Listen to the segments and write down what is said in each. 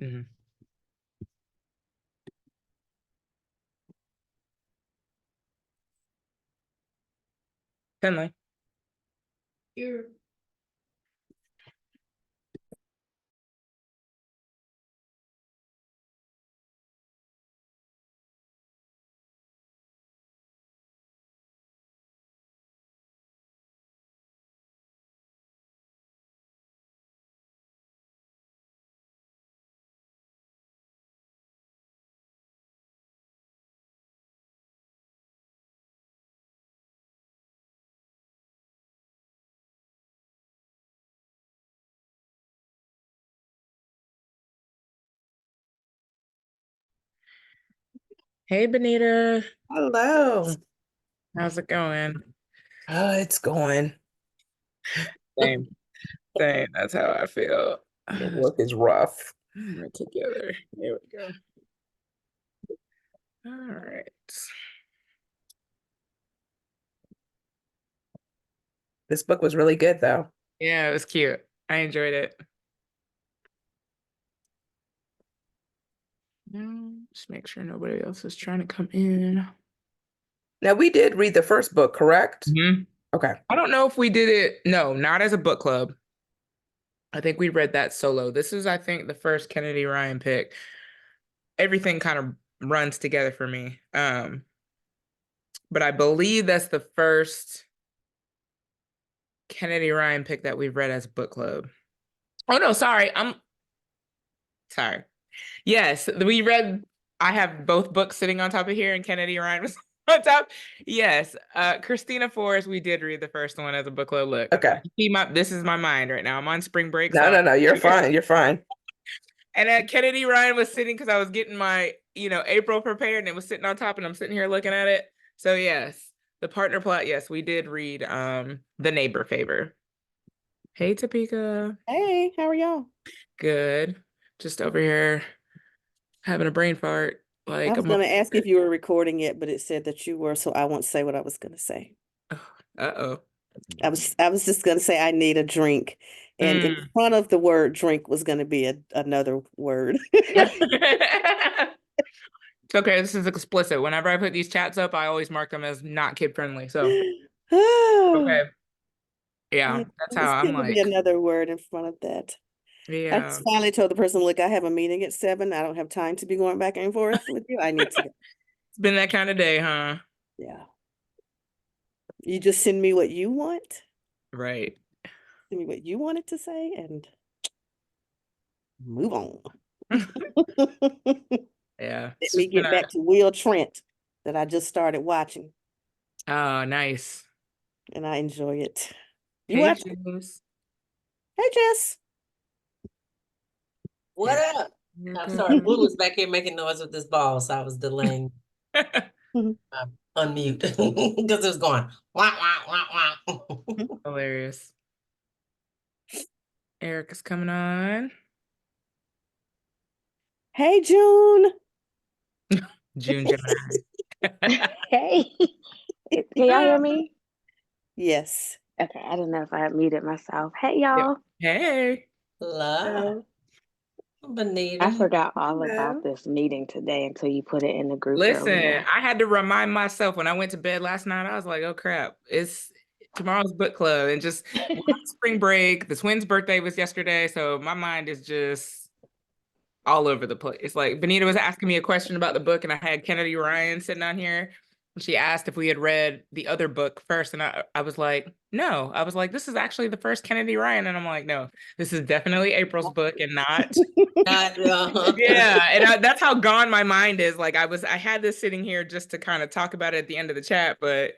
Mm-hmm. Finley. Here. Hey, Benita. Hello. How's it going? It's going. Same, same. That's how I feel. The work is rough. We're together. Here we go. All right. This book was really good, though. Yeah, it was cute. I enjoyed it. Just make sure nobody else is trying to come in. Now, we did read the first book, correct? Mhm. Okay. I don't know if we did it. No, not as a book club. I think we read that solo. This is, I think, the first Kennedy Ryan pick. Everything kind of runs together for me. But I believe that's the first Kennedy Ryan pick that we've read as a book club. Oh no, sorry. I'm sorry. Yes, we read. I have both books sitting on top of here, and Kennedy Ryan was on top. Yes, Kristina Forrest. We did read the first one as a book club. Look, Okay. see this is my mind right now. I'm on spring break, No, so no, no. You're fine. You're fine. and Kennedy Ryan was sitting because I was getting my April prepared, and it was sitting on top, and I'm sitting here looking at it. So yes, the partner plot. Yes, we did read The Neighbor Favor. Hey, Topeka. Hey, how are y'all? Good. Just over here having a brain fart. I Like was I'm going to ask if you were recording it, but it said that you were, so I won't say what I was going to say. uh-oh. I was just going to say I need a drink, and in Mm. front of the word drink was going to be another word. It's okay. This is explicit. Whenever I put these chats up, I always mark them as not kid friendly. So Oh, okay. Yeah, yeah, that's how it's I'm going to be like. another word in front of that. I Yeah. just finally told the person, look, I have a meeting at 7. I don't have time to be going back and forth with you. I need to go. It's been that kind of day, huh? Yeah. You just send me what you want. Right. Send me what you wanted to say and move on. Yeah. Let It's me just been get back to Will Trent that I just started watching, oh, nice. and I enjoy it. You Hey, watch it? Juice. Hey, Jess. What Here, up? here I'm goes. sorry, Blue was back here making noise with this ball, so I was delaying unmute because it was going wah wah wah wah. Hilarious. Eric is coming on. Hey, June. June Gemini. Hey, can y'all hear me? Yes. Okay, I didn't know if I had muted myself. Hey, Yep. y'all. Hey. La So I Bonita. forgot all about Hello. this meeting today until you put it in the group Listen, earlier. I had to remind myself when I went to bed last night. I was like, "Oh crap! It's tomorrow's book club," and just we're on spring break. The twins' birthday was yesterday, so my mind is just all over the place. Like Benita was asking me a question about the book, and I had Kennedy Ryan sitting on here. And she asked if we had read the other book first, and I was like, "No." I was like, "This is actually the first Kennedy Ryan," and I'm like, "No, this is definitely April's book and not." Not, Yeah, and that's how gone my mind is. Like I had this sitting here just to kind of talk about it at the end of the chat, but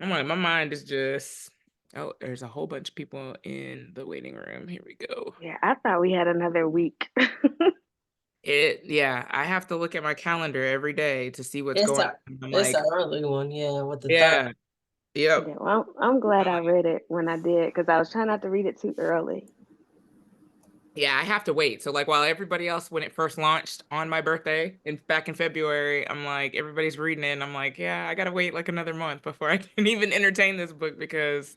I'm like, my mind is just, oh, there's a whole bunch of people in the waiting room. Here we go. Yeah, I thought we had another week. Yeah, I have to look at my calendar every day to see what's it's going a on. I'm it's like, an early one, yeah, with the third. yeah, yep. Yeah, well, I'm glad I'm I like, read it when I did because I was trying not to read it too early. yeah, I have to wait. So like while everybody else when it first launched on my birthday and back in February, I'm like everybody's reading it and I'm like, yeah, I gotta wait like another month before I can even entertain this book because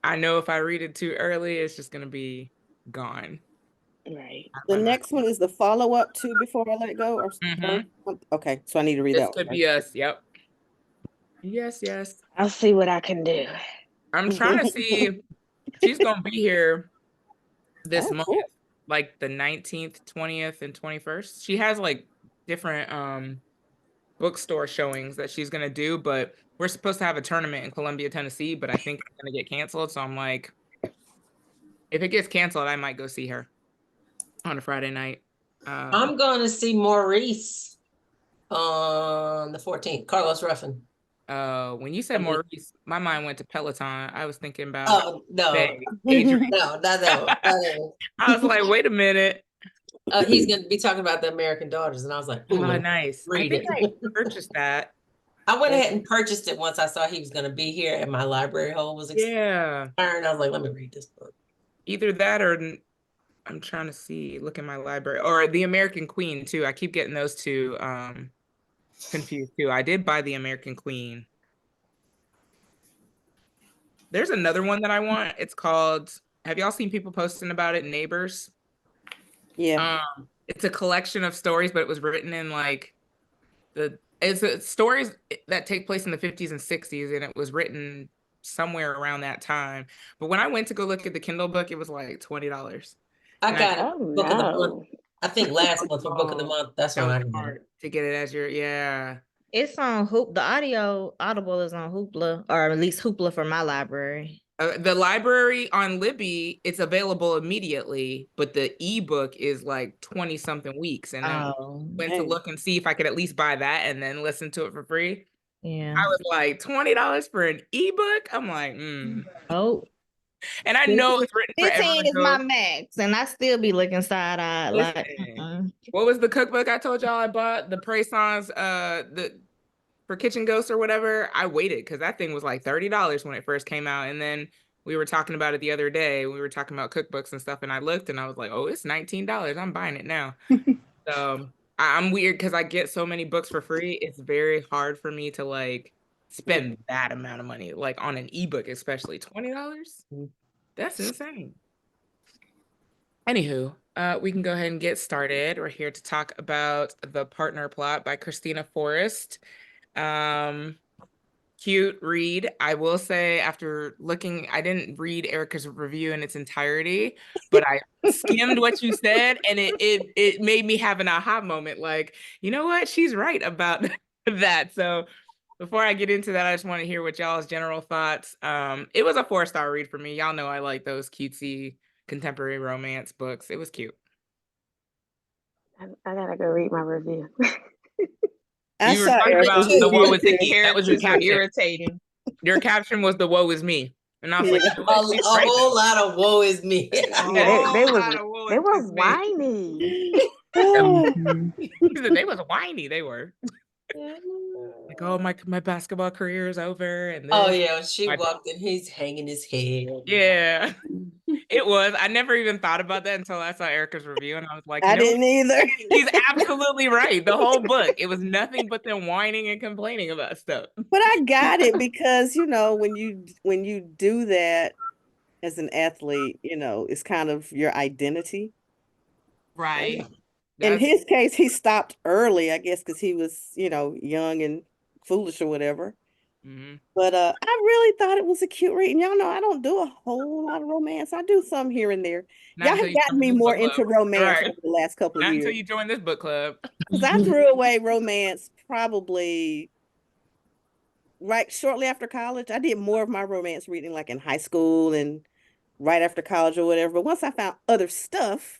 I know if I read it too early, it's just gonna be gone. Right. The next one is the follow-up to Before I Let Go, or Mhm. okay, so I need to read This that could one. be us. Yep. Yes, yes. I'll see what I can do. I'm trying to see. She's gonna be here this Oh, month, cool. like the 19th, 20th, and 21st. She has like different bookstore showings that she's gonna do, but we're supposed to have a tournament in Columbia, Tennessee, but I think it's gonna get canceled. So I'm like, if it gets canceled, I might go see her on a Friday night. I'm going to see Maurice on the 14th. Carlos Ruffin. When you said Maurice, my mind went to Peloton. I was thinking about Oh, no. Faye, Adrian. No. I was like, wait a minute. He's going to be talking about the American Daughters. And I was like, Oh, nice. I read think it. I purchased that. I went ahead and purchased it once I saw he was going to be here and my library hole was Yeah. expiring. I was like, let me read this book. Either that or I'm trying to see, look in my library, or The American Queen too. I keep getting those two confused too. I did buy The American Queen. There's another one that I want. It's called, have y'all seen people posting about it? Neighbors. Yeah. It's a collection of stories, but it was written in like stories that take place in the 50s and 60s, and it was written somewhere around that time. But when I went to go look at the Kindle book, it was like $20. I And got it. Oh Book of the month. no. I think last month for book of the Oh, month. That's that when was I did it. hard to get it as your, yeah. It's on Hoop. The Audible is on Hoopla, or at least Hoopla for my library. The library on Libby, it's available immediately, but the ebook is like 20 something weeks. And then Oh, went to look and see if I could at least buy that and then listen to it for free. yeah. I was like, $20 for an ebook. I'm like, Oh, and I know it's written for 15 everyone. is my max, and I still be looking side-eyed like, Listen, what was the cookbook I told y'all I bought? The Prey Songs, the for Kitchen Ghosts or whatever. I waited because that thing was like $30 when it first came out. And then we were talking about it the other day. We were talking about cookbooks and stuff, and I looked and I was like, oh, it's $19. I'm buying it now. So I'm weird because I get so many books for free. It's very hard for me to like spend that amount of money, like on an ebook, especially $20. That's insane. Anywho, we can go ahead and get started. We're here to talk about The Partner Plot by Kristina Forrest. Cute read. I will say, after looking, I didn't read Erica's review in its entirety, but I skimmed what you said, and it made me have an aha moment. Like, you know what? She's right about that. So before I get into that, I just want to hear what y'all's general thoughts. It was a 4-star read for me. Y'all know I like those cutesy contemporary romance books. It was cute. I gotta go read my review. I You were saw talking Erica's about the woe review is me. too. That was your characters are caption. irritating. Your caption was the woe is me. And I was like, Yeah. you know what? She's A right whole though. lot of woe is me. Yeah, Oh, they lot of woe they is was me. whiny. They was whiny. They were like, oh, my basketball career is over, and Oh this, yeah, she my, walked in, he's hanging his head. yeah, it was. I never even thought about that until I saw Erica's review, and I was like, you I know what? didn't either. She's absolutely right. The whole book, it was nothing but them whining and complaining about stuff. But I got it because, when you do that as an athlete, it's kind of your identity. Right. In That's his case, he stopped early, I guess, because he was, young and foolish or whatever. mhm. But I really thought it was a cute read. And y'all know I don't do a whole lot of romance. I do some here and there. Not Y'all until have you gotten join me this more book club. into romance Right. over the last couple of Not until years. you join this book club. Because I threw away romance probably right shortly after college. I did more of my romance reading like in high school and right after college or whatever. But once I found other stuff,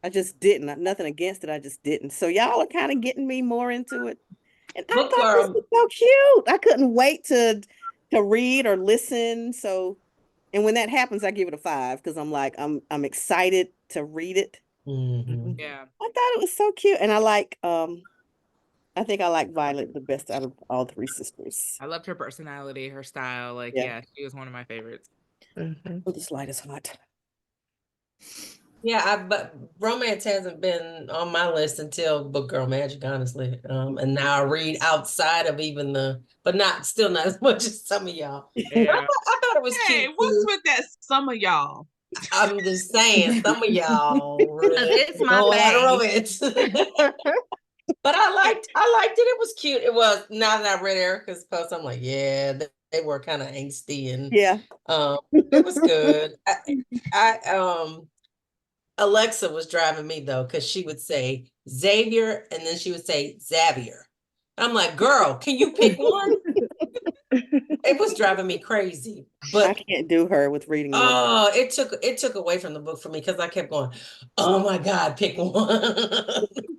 I just didn't. Nothing against it. I just didn't. So y'all are kind of getting me more into it. And I thought this Bookworm. was so cute. I couldn't wait to read or listen. So, and when that happens, I give it a 5 because I'm excited to read it. Mhm. Yeah. I thought it was so cute. And I think I like Violet the best out of all 3 sisters. I loved her personality, her style. Like, Yeah. yeah, she was one of my favorites. Oh, this light is hot. Yeah, but romance hasn't been on my list until Book Girl Magic, honestly. And now I read outside of even but still not as much as some of y'all. But Yeah. I thought it was Hey, cute what's too. with that some of y'all? I'm just saying, some of y'all really It's my know how to thing. romance. But I liked it. It was cute. It was, now that I read Erica's post, I'm like, yeah, they were kind of angsty and Yeah. it was good. Alexa was driving me though, because she would say Xavier and then she would say Xavier. I'm like, girl, can you pick one? It was driving me crazy. I But can't do her with reading the room. oh, it took away from the book for me because I kept going, oh my God, pick one.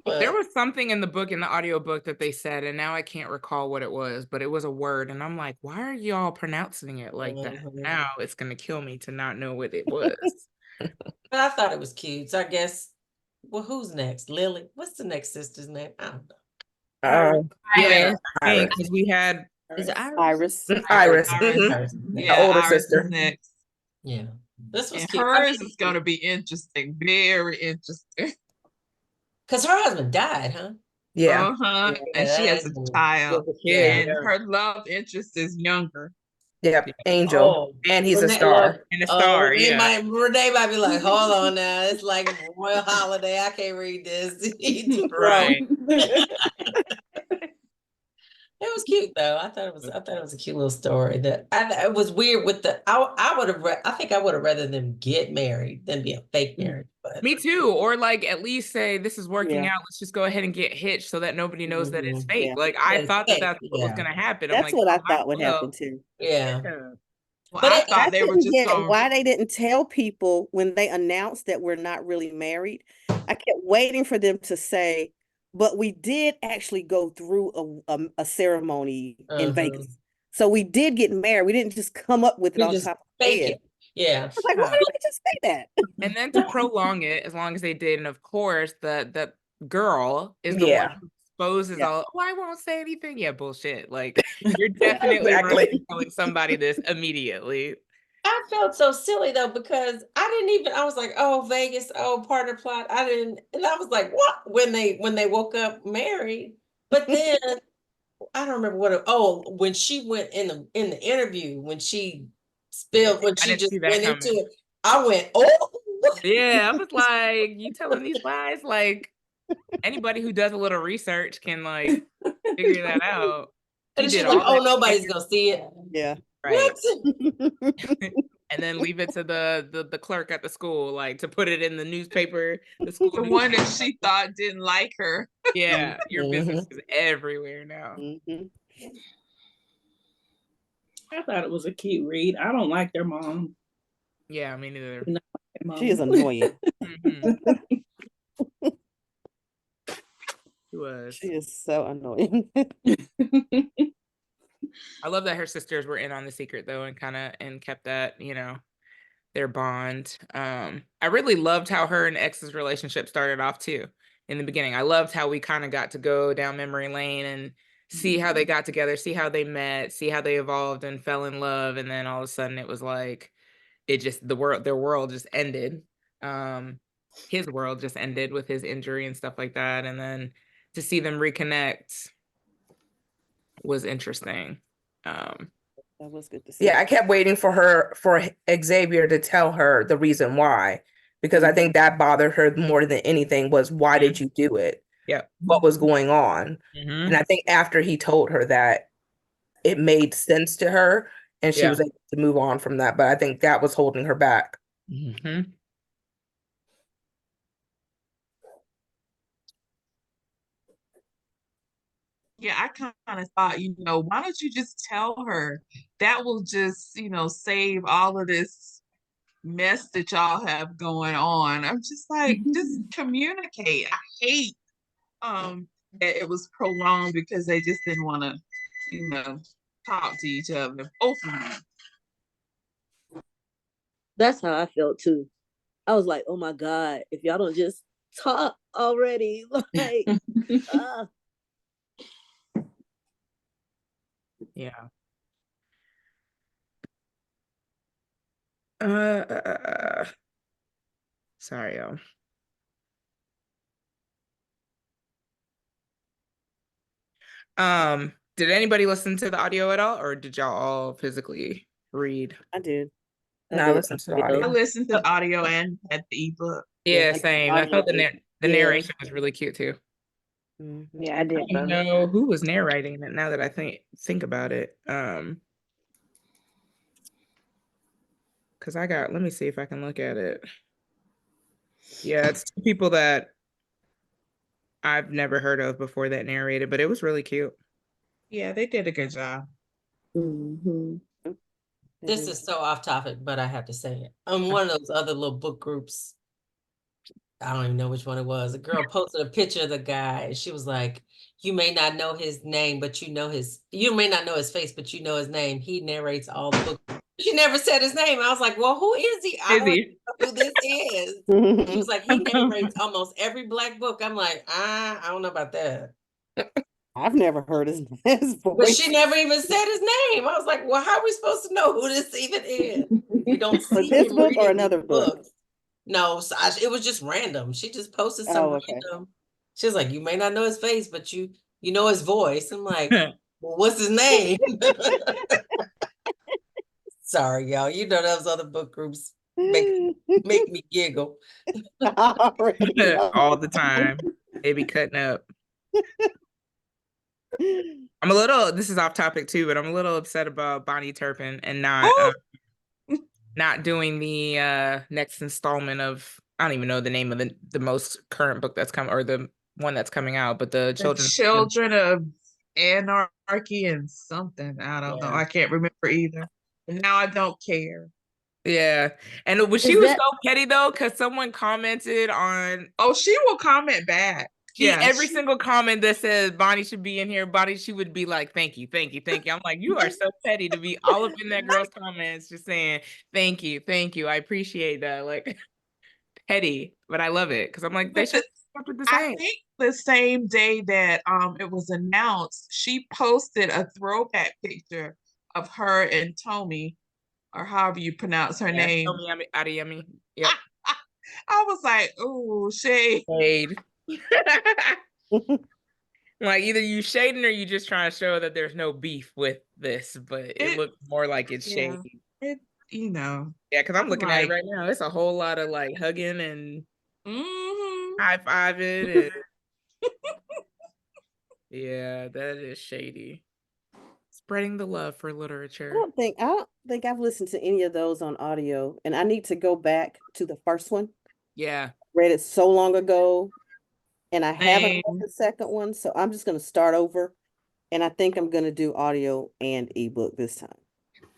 There But was something in the book, in the audiobook, that they said, and now I can't recall what it was, but it was a word. And I'm like, why are y'all pronouncing it like that? Mhm. Now it's going to kill me to not know what it was. But I thought it was cute. So I guess, well, who's next? Lily? What's the next sister's name? I don't know. Uh, Yeah, I think Iris. because we had, Is it Iris? Iris. Iris. Iris. Mhm. Iris is next. The older Iris is sister. next. Yeah. This was And cute. I hers mean, is going to be interesting, very interesting. because her husband died, huh? Yeah. Uh-huh. Yeah, And she has a child, with a yeah. kid and her love interest is younger. Yep. Angel. Oh, And he's a Renee, star. look, and a star. Renee Yeah, might be like, hold on now. It's like Royal Holiday. I can't read this. He's too grown. right. It was cute though. I thought it was a cute little story. That it was weird with the. I would have. I think I would have rather them get married than be a fake marriage. But Me too. Or like at least say this is working Yeah. out. Let's just go ahead and get hitched so that nobody knows that it's Mhm. fake. Yeah. Like I It's thought that fake, that's what was yeah. gonna happen. I'm That's like, what oh, I might thought would well. happen too. yeah. Yeah. Well, But I it, thought I they were couldn't just get going why they didn't tell people when they announced that we're not really married. I kept waiting for them to say, but we did actually go through a ceremony in Vegas. So we did get married. We didn't just come up with it you on just top of the fake head. it. Yeah. I was like, why Yeah. didn't they just say that? And then to prolong it as long as they did, and of course that girl is the one Yeah. who exposes Yeah. all, oh, I won't say anything. Yeah, bullshit. Like you're definitely Exactly. running telling somebody this immediately. I felt so silly though because I was like, oh, Vegas, oh, partner plot. And I was like, what? When they woke up married. But then I don't remember when she went in the interview, when she when I she didn't just see that went into coming. it, I went, oh. Yeah, I was like, you telling these lies? Like anybody who does a little research can like figure that out. She And she's did like, all oh, that, nobody's gonna see it. Yeah. right? What? And then leave it to the clerk at the school, like to put it in the newspaper, the school the one that newspaper. she thought didn't like her. Yeah, your business Mhm. is everywhere now. Mhm. I thought it was a cute read. I don't like their mom. Yeah, me neither. Do not like their She is mom. annoying. Mhm. She was. She is so annoying. I love that her sisters were in on the secret though, and kind of and kept that, their bond. I really loved how her and X's relationship started off too in the beginning. I loved how we kind of got to go down memory lane and see how they got together, see how they met, see how they evolved and fell in love, and then all of a sudden it was like their world just ended. His world just ended with his injury and stuff like that, and then to see them reconnect was interesting. That was good to see. Yeah, I kept waiting for Xavier to tell her the reason why, because I think that bothered her more than anything was, why did you do it? Yep. What was going on? Mhm. And I think after he told her that, it made sense to her and she Yeah. was able to move on from that. But I think that was holding her back. Mhm. Yeah, I kind of thought, why don't you just tell her? That will just, save all of this mess that y'all have going on. I'm just like, just communicate. I hate that it was prolonged because they just didn't want to, talk to each other openly. That's how I felt too. I was like, oh my God, if y'all don't just talk already, like, Yeah. Sorry, y'all. Did anybody listen to the audio at all, or did y'all all physically read? I did. No, I listened to the I audio. listened to the audio and had the ebook. Yeah, like same. I thought the yeah. narration was really cute too. Mhm. Yeah, I I did don't even both. know who was narrating it now that I think about it. Because let me see if I can look at it. Yeah, it's two people that I've never heard of before that narrated, but it was really cute. Yeah, they did a good job. Mm-hmm. This is so off topic, but I have to say it. One of those other little book groups, I don't even know which one it was. A girl posted a picture of the guy, and she was like, "You may not know his name, but you may not know his face, but you know his name. He narrates all the books." She never said his name. I was like, "Well, who is he? I Is want to he? know who this is." She was like, "He narrates almost every Black book." I'm like, I don't know about that. I've never heard his But voice. she never even said his name. I was like, well, how are we supposed to know who this even is? We don't For see this him book or reading another these book? books. No, so it was just random. She just posted some Oh, okay. random. She was like, you may not know his face, but you know his voice. I'm like, well, what's his name? Sorry, y'all. You know those other book groups make me giggle. Already know. All the time. They be cutting up. This is off topic too, but I'm a little upset about Bonnie Turpin and not doing the next installment of, I don't even know the name of the most current book that's come, or the one that's coming out, but the Children of Anarchy and something. I don't know. I can't remember either. And now I don't care. Yeah. And she was so petty though, because someone commented on. Oh, she will comment back. Every single comment that says Bonnie should be in here, she would be like, thank you, thank you, thank you. I'm like, you are so petty to be all up in that girl's comments, just saying, thank you, I appreciate that. Like, petty, but I love it because I'm like, they should kept it the same. I think the same day that it was announced, she posted a throwback picture of her and Tommy, or however you pronounce her name. Tommy Adeyemi. Yep. I was like, oh, shade. Like either you shading or you just trying to show that there's no beef with this, but it looks more like it's shady. Yeah, because I'm looking at it right now. It's a whole lot of like hugging and high-fiving. Yeah, that is shady. Spreading the love for literature. I don't think I've listened to any of those on audio, and I need to go back to the first one. Yeah. Read it so long ago, and I haven't read the second one, so I'm just going to start over, and I think I'm going to do audio and ebook this time.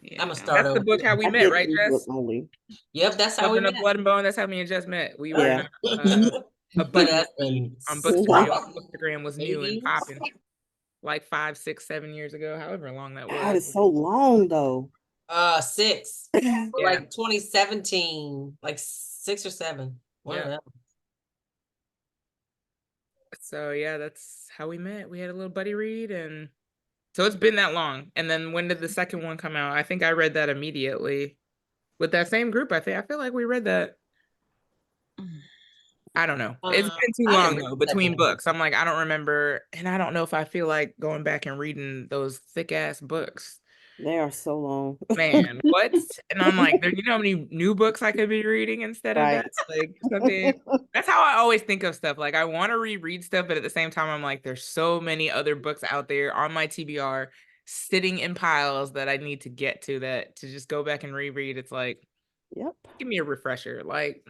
Yeah, I'm gonna start over. That's the book how we met, right, Jess? Only. Yep, that's how we met. Blood and Bone. That's how me and Jess met. We were in a book on Bookstagram was new and popping, like 5, 6, 7 years ago, however long that was. God, it's so long though. 6. Like 2017, like 6 or 7. One of them. So yeah, that's how we met. We had a little buddy read, and so it's been that long. And then when did the second one come out? I think I read that immediately with that same group. I feel like we read that. I don't know. It's been too long though between books. I'm like, I don't remember, and I don't know if I feel like going back and reading those thick ass books. They are so long. Man, what? And I'm like, you know how many new books I could be reading instead of that? Like something. That's how I always think of stuff. Like I want to reread stuff, but at the same time, I'm like, there's so many other books out there on my TBR sitting in piles that I need to get to, that to just go back and reread. It's like, give me a refresher. Like,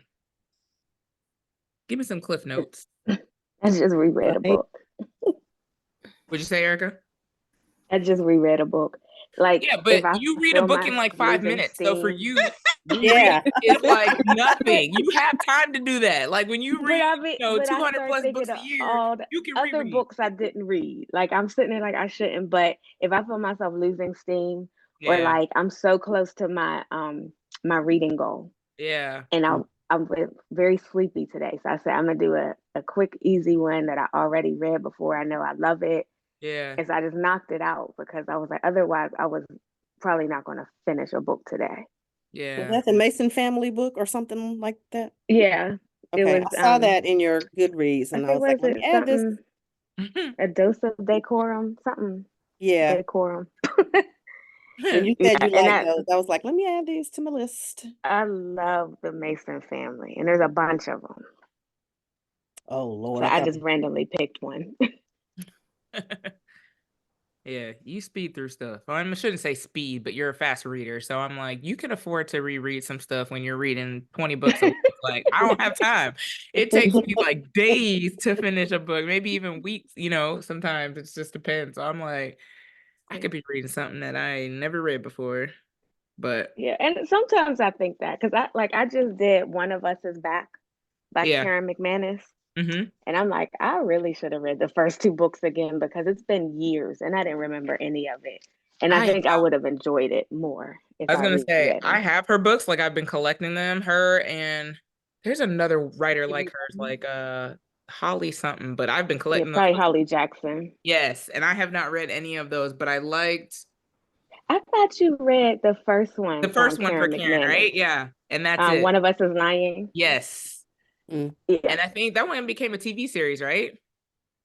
give me some Cliff Notes. I just reread a book. What'd you say, Erica? I just reread a book. Like, yeah, but you read a book in like 5 minutes. So for you, it's like nothing. You have time to do that. Like when you read, 200 plus books a year, you can other reread. books I didn't read. Like I'm sitting there like I shouldn't, but if I feel myself losing steam, or like I'm so close to my my reading goal, and I'm very sleepy today, so I said I'm gonna do a quick, easy one that I already read before. I know I love it. Yeah. And so I just knocked it out because I was like, otherwise I was probably not going to finish a book today. Yeah. Was that the Mason family book or something like that? Yeah. Okay. I saw that in your Goodreads, and I was like, let me add this. A dose of decorum, something. Yeah. Decorum. When you said you and like those, I was like, let me add these to my list. I love the Mason family, and there's a bunch of them. Oh Lord, So I just randomly picked one. Yeah, you speed through stuff. Well, I shouldn't say speed, but you're a fast reader. So I'm like, you can afford to reread some stuff when you're reading 20 books a week. Like, I don't have time. It takes me like days to finish a book, maybe even weeks, sometimes it just depends. So I'm like, I could be reading something that I never read before. But yeah, and sometimes I think that because I just did One of Us Is Back by Karen McManus. Mm-hmm. And I'm like, I really should have read the first 2 books again because it's been years and I didn't remember any of it. And I think I would have enjoyed it more if I was gonna say reread I them. have her books, like I've been collecting them. Her and there's another writer like hers, like Holly something, but I've been collecting those. Probably Holly Jackson. Yes, and I have not read any of those, but I thought you read the first one. The first one Karen for Karen, McManus. right? Yeah, and that's it. One of Us Is Lying. Yes. Yeah. And I think that one became a TV series, right?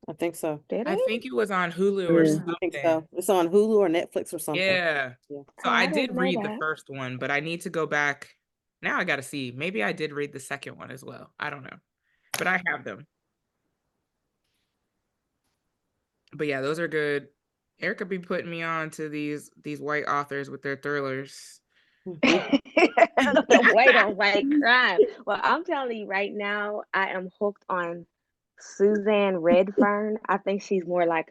I think so. I think it was on Hulu or something. I think so. It's on Hulu or Netflix or something. Yeah. Yeah. So I did read the first one, but I need to go back. Now I got to see. Maybe I did read the second one as well. I don't know. But I have them. But yeah, those are good. Erica be putting me on to these white authors with their thrillers. White on white crime. Well, I'm telling you right now, I am hooked on Suzanne Redfern. I think she's more like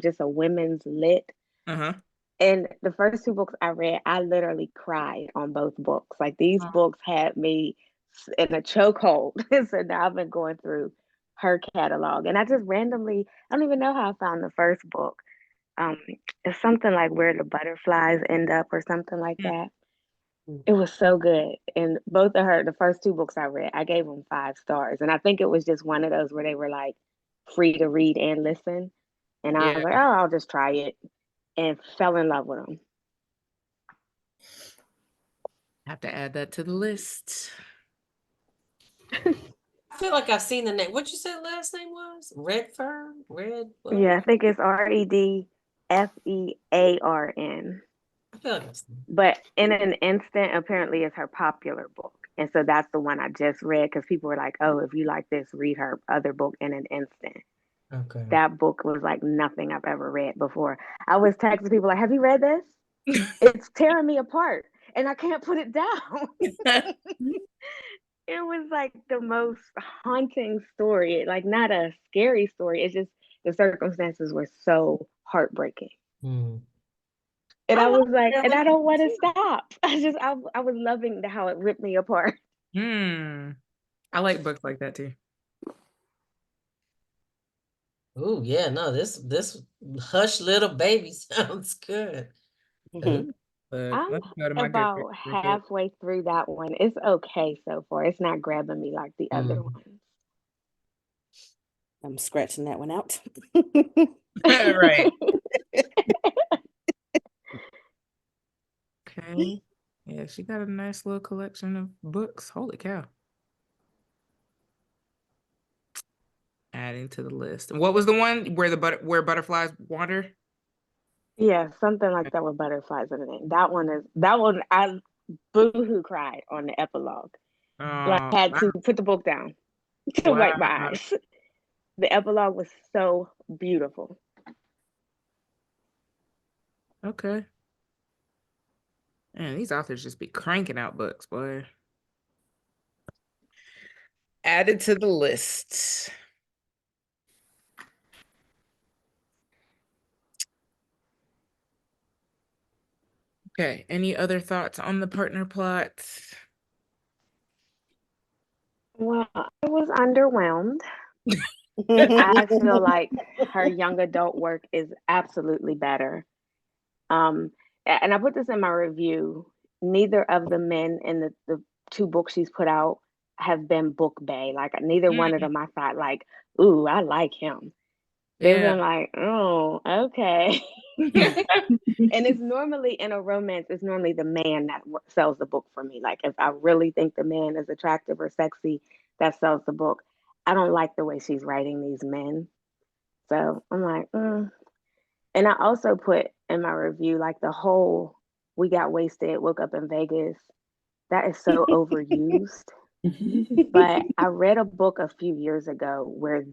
just a women's lit. Uh-huh. And the first 2 books I read, I literally cried on both books. Like these books had me in a chokehold. So now I've been going through her catalog, and I just randomly, I don't even know how I found the first book. It's something like Where the Butterflies End Up or something like that. It was so good. And both of the first 2 books I read, I gave them 5 stars. And I think it was just one of those where they were like free to read and listen. And I was like, oh, I'll just try it, and fell in love with them. Have to add that to the list. I feel like I've seen the name. What you said last name was? Redfern? Yeah, I think it's REDFEARN. I feel like but in an instant, apparently it's her popular book. And so that's the one I just read because people were like, oh, if you like this, read her other book, In an Instant. Okay. That book was like nothing I've ever read before. I was texting people like, have you read this? It's tearing me apart and I can't put it down. It was like the most haunting story, like not a scary story. It's just the circumstances were so heartbreaking. And I was like, and I don't want to stop. I was loving how it ripped me apart. I like books like that too. Oh yeah, no, this Hush Little Baby sounds good. I'm about halfway through that one. It's okay so far. It's not grabbing me like the other ones. I'm scratching that one out. Right. Okay. Yeah, she got a nice little collection of books. Holy cow. Adding to the list. What was the one where where butterflies wander? Yeah, something like that with butterflies in the name. That one I boohoo cried on the epilogue. Like I had to put the book down to wipe my eyes. The epilogue was so beautiful. Okay. Man, these authors just be cranking out books, boy. Added to the list. Okay, any other thoughts on the partner plot? Well, I was underwhelmed. I feel like her young adult work is absolutely better. And I put this in my review. Neither of the men in the 2 books she's put out have been book bae. Like neither one of them I thought like, ooh, I like him. They've been like, oh, okay. And it's normally in a romance, it's normally the man that sells the book for me. Like if I really think the man is attractive or sexy, that sells the book. I don't like the way she's writing these men. So I'm like, And I also put in my review, like the whole we got wasted, woke up in Vegas. That is so overused. But I read a book a few years ago where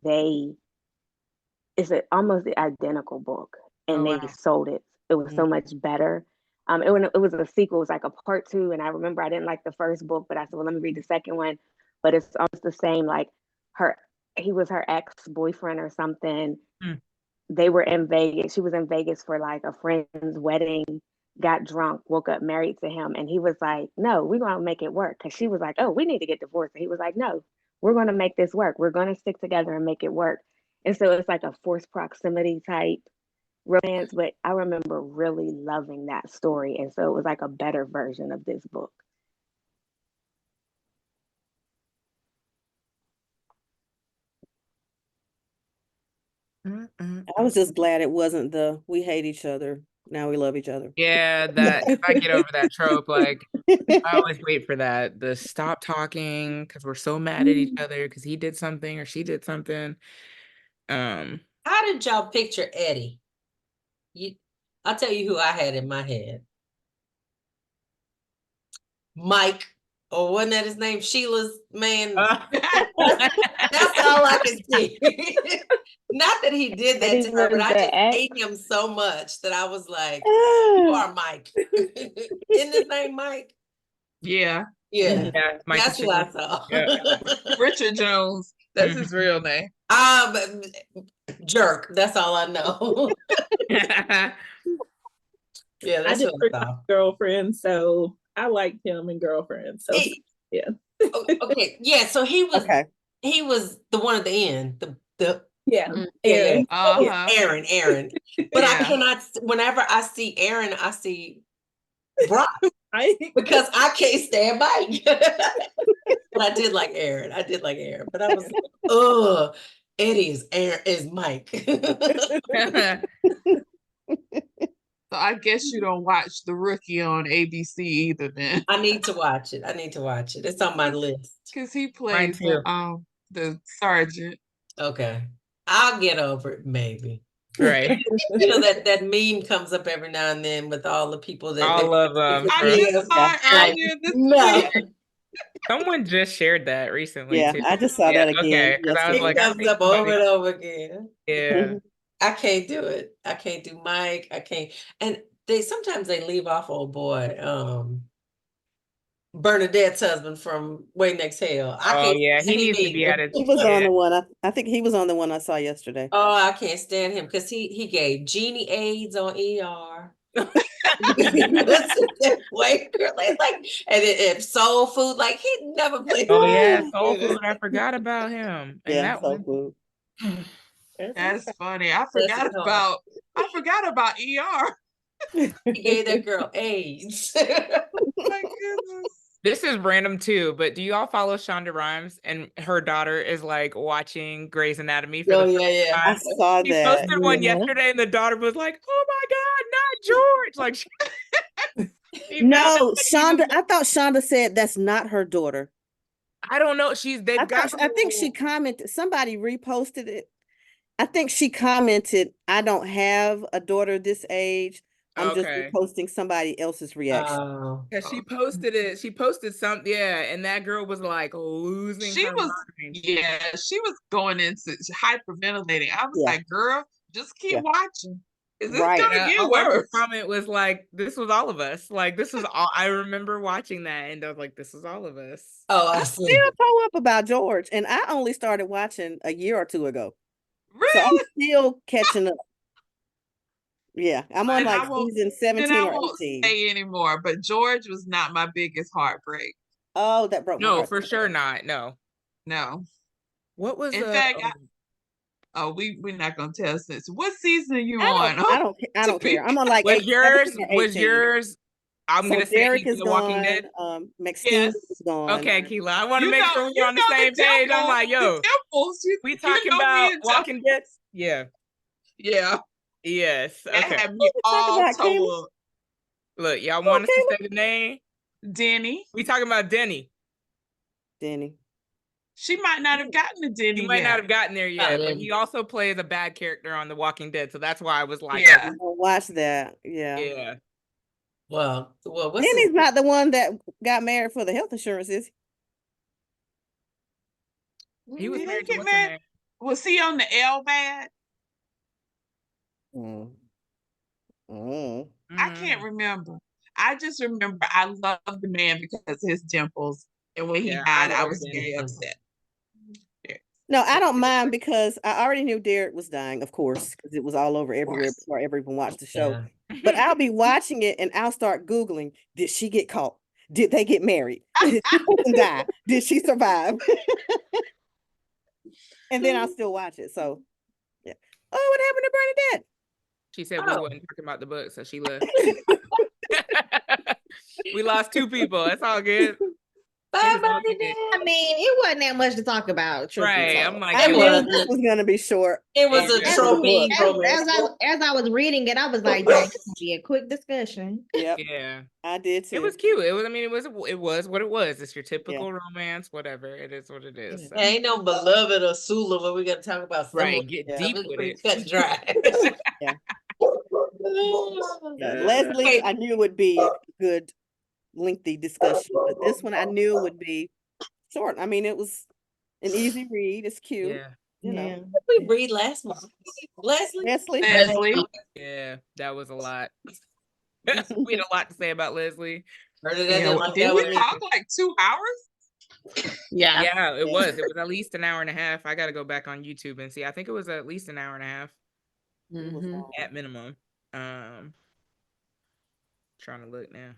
it's almost the identical book, and they sold it. It was so much better. It was a sequel, it was like a part 2, and I remember I didn't like the first book, but I said, well, let me read the second one. But it's almost the same. Like he was her ex-boyfriend or something. They were in Vegas. She was in Vegas for like a friend's wedding, got drunk, woke up married to him. And he was like, no, we're going to make it work. Because she was like, oh, we need to get divorced. And he was like, no, we're going to make this work. We're going to stick together and make it work. And so it's like a forced proximity type romance. But I remember really loving that story. And so it was like a better version of this book. I was just glad it wasn't the we hate each other, now we love each other. Yeah, I get over that trope. Like, I always wait for that. The stop talking because we're so mad at each other because he did something or she did something. How did y'all picture Eddie? I'll tell you who I had in my head. Mike, or wasn't that his name? Sheila's man. That's all I can see. Not that he did that to her, but I just hate him so much that I was like, you are Mike. Isn't his name Mike? Yeah. Yeah. That's who I saw. Yeah. Richard Jones. That's his real name. Jerk. That's all I know. Yeah, that's I did Girlfriend, so I liked him in Girlfriend. So yeah. Okay. Yeah. So he was the one at the end. Aaron. Aaron. But I cannot. Whenever I see Aaron, I see Brock because I can't stand Mike. But I did like Aaron. But I was like, oh, Eddie is Mike. So I guess you don't watch The Rookie on ABC either then. I need to watch it. It's on my list. Because he plays the sergeant. Okay. I'll get over it, maybe. Right. You know that meme comes up every now and then with all the people that all of them. I just saw it earlier this week. Someone just shared that recently too. I just saw that again. Okay, because I was like, it comes up over and over again. Yeah. I can't do it. I can't do Mike. I can't. And sometimes they leave off old boy, Bernadette's husband from Way Next Hell. He needs to be added. He was on the one. I think he was on the one I saw yesterday. Oh, I can't stand him because he gave Jeannie AIDS on ER. White girl, like, and if Soul Food, like he never played. Oh yeah, Soul Food. I forgot about him. And that Soul Food. That's funny. I forgot about ER. He gave that girl AIDS. My goodness. This is random too, but do you all follow Shonda Rhimes? And her daughter is like watching Grey's Anatomy for the first time. I saw she that. posted one yesterday, and the daughter was like, "Oh my God, not George!" Like, no, Shonda. I thought Shonda said that's not her daughter. I don't know. I think she commented. Somebody reposted it. I think she commented, "I don't have a daughter this age. I'm just reposting somebody else's reaction." Because she posted it. She posted something, and that girl was like losing her mind. Yeah, she was going into hyperventilating. I was like, girl, just keep watching. Is this gonna get worse? The comment was like, this was all of us. Like, this was all. I remember watching that, and I was like, this is all of us. Oh, I still pull up about George, and I only started watching a year or two ago. Really? So I'm still catching up. Yeah, I'm on season 17 or 18. I won't say anymore, but George was not my biggest heartbreak. Oh, that broke my heart. No, for sure not. No. What was in fact? We're not gonna tell since what season are you on? I don't care. I'm on like was yours? I'm gonna say Derek is The Walking Dead. Maxine is gone. Okay, Keila. I want to make sure we're on the same page. I'm like, yo, we talking about Walking Dead? Yeah. Yes. That okay. had me all toe up. Look, y'all want us to say the name? Denny. We talking about Denny. She might not have gotten to Denny. He might not have gotten there yet, but he also plays a bad character on The Walking Dead, so that's why I was like, I'll watch that. Yeah. Well, what's Denny's not the one that got married for the health insurance, is he? He was Did he married to get what's her married? name? Was he on the LVAD? Mm. Mm. I can't remember. I just remember I loved the man because of his dimples. And when he Yeah, died, I love was Dennis. very upset. No, I don't mind because I already knew Derek was dying, of course, because it was all over everywhere before I ever even watched the show. Yeah. But I'll be watching it and I'll start Googling, did she get caught? Did they get married? Did she die? Did she survive? And then I'll still watch it. So, yeah. Oh, what happened to Bernadette? She said we wasn't talking about the book, so she left. We lost 2 people. It's all good. I mean, it wasn't that much to talk about. Right. I'm like, I knew this was gonna be short. It was a trophy romance. As I was reading it, I was like, "Dang, this will be a quick discussion." Yep. Yeah. I did too. It was cute. It was, I mean, it was what it was. It's your typical romance, whatever. It is what it is. So. Ain't no beloved or Sula where we gotta talk about right. Get deep with it. Cut and dry. Yeah. Leslie, I knew it would be a good lengthy discussion, but this one I knew would be short. I mean, it was an easy read. It's cute. Yeah. You know. We read last month. Leslie. Yeah, that was a lot. We had a lot to say about Leslie. Did we talk like 2 hours? Yeah. Yeah, it was. It was at least an hour and a half. I got to go back on YouTube and see. I think it was at least an hour and a half at minimum. Trying to look now.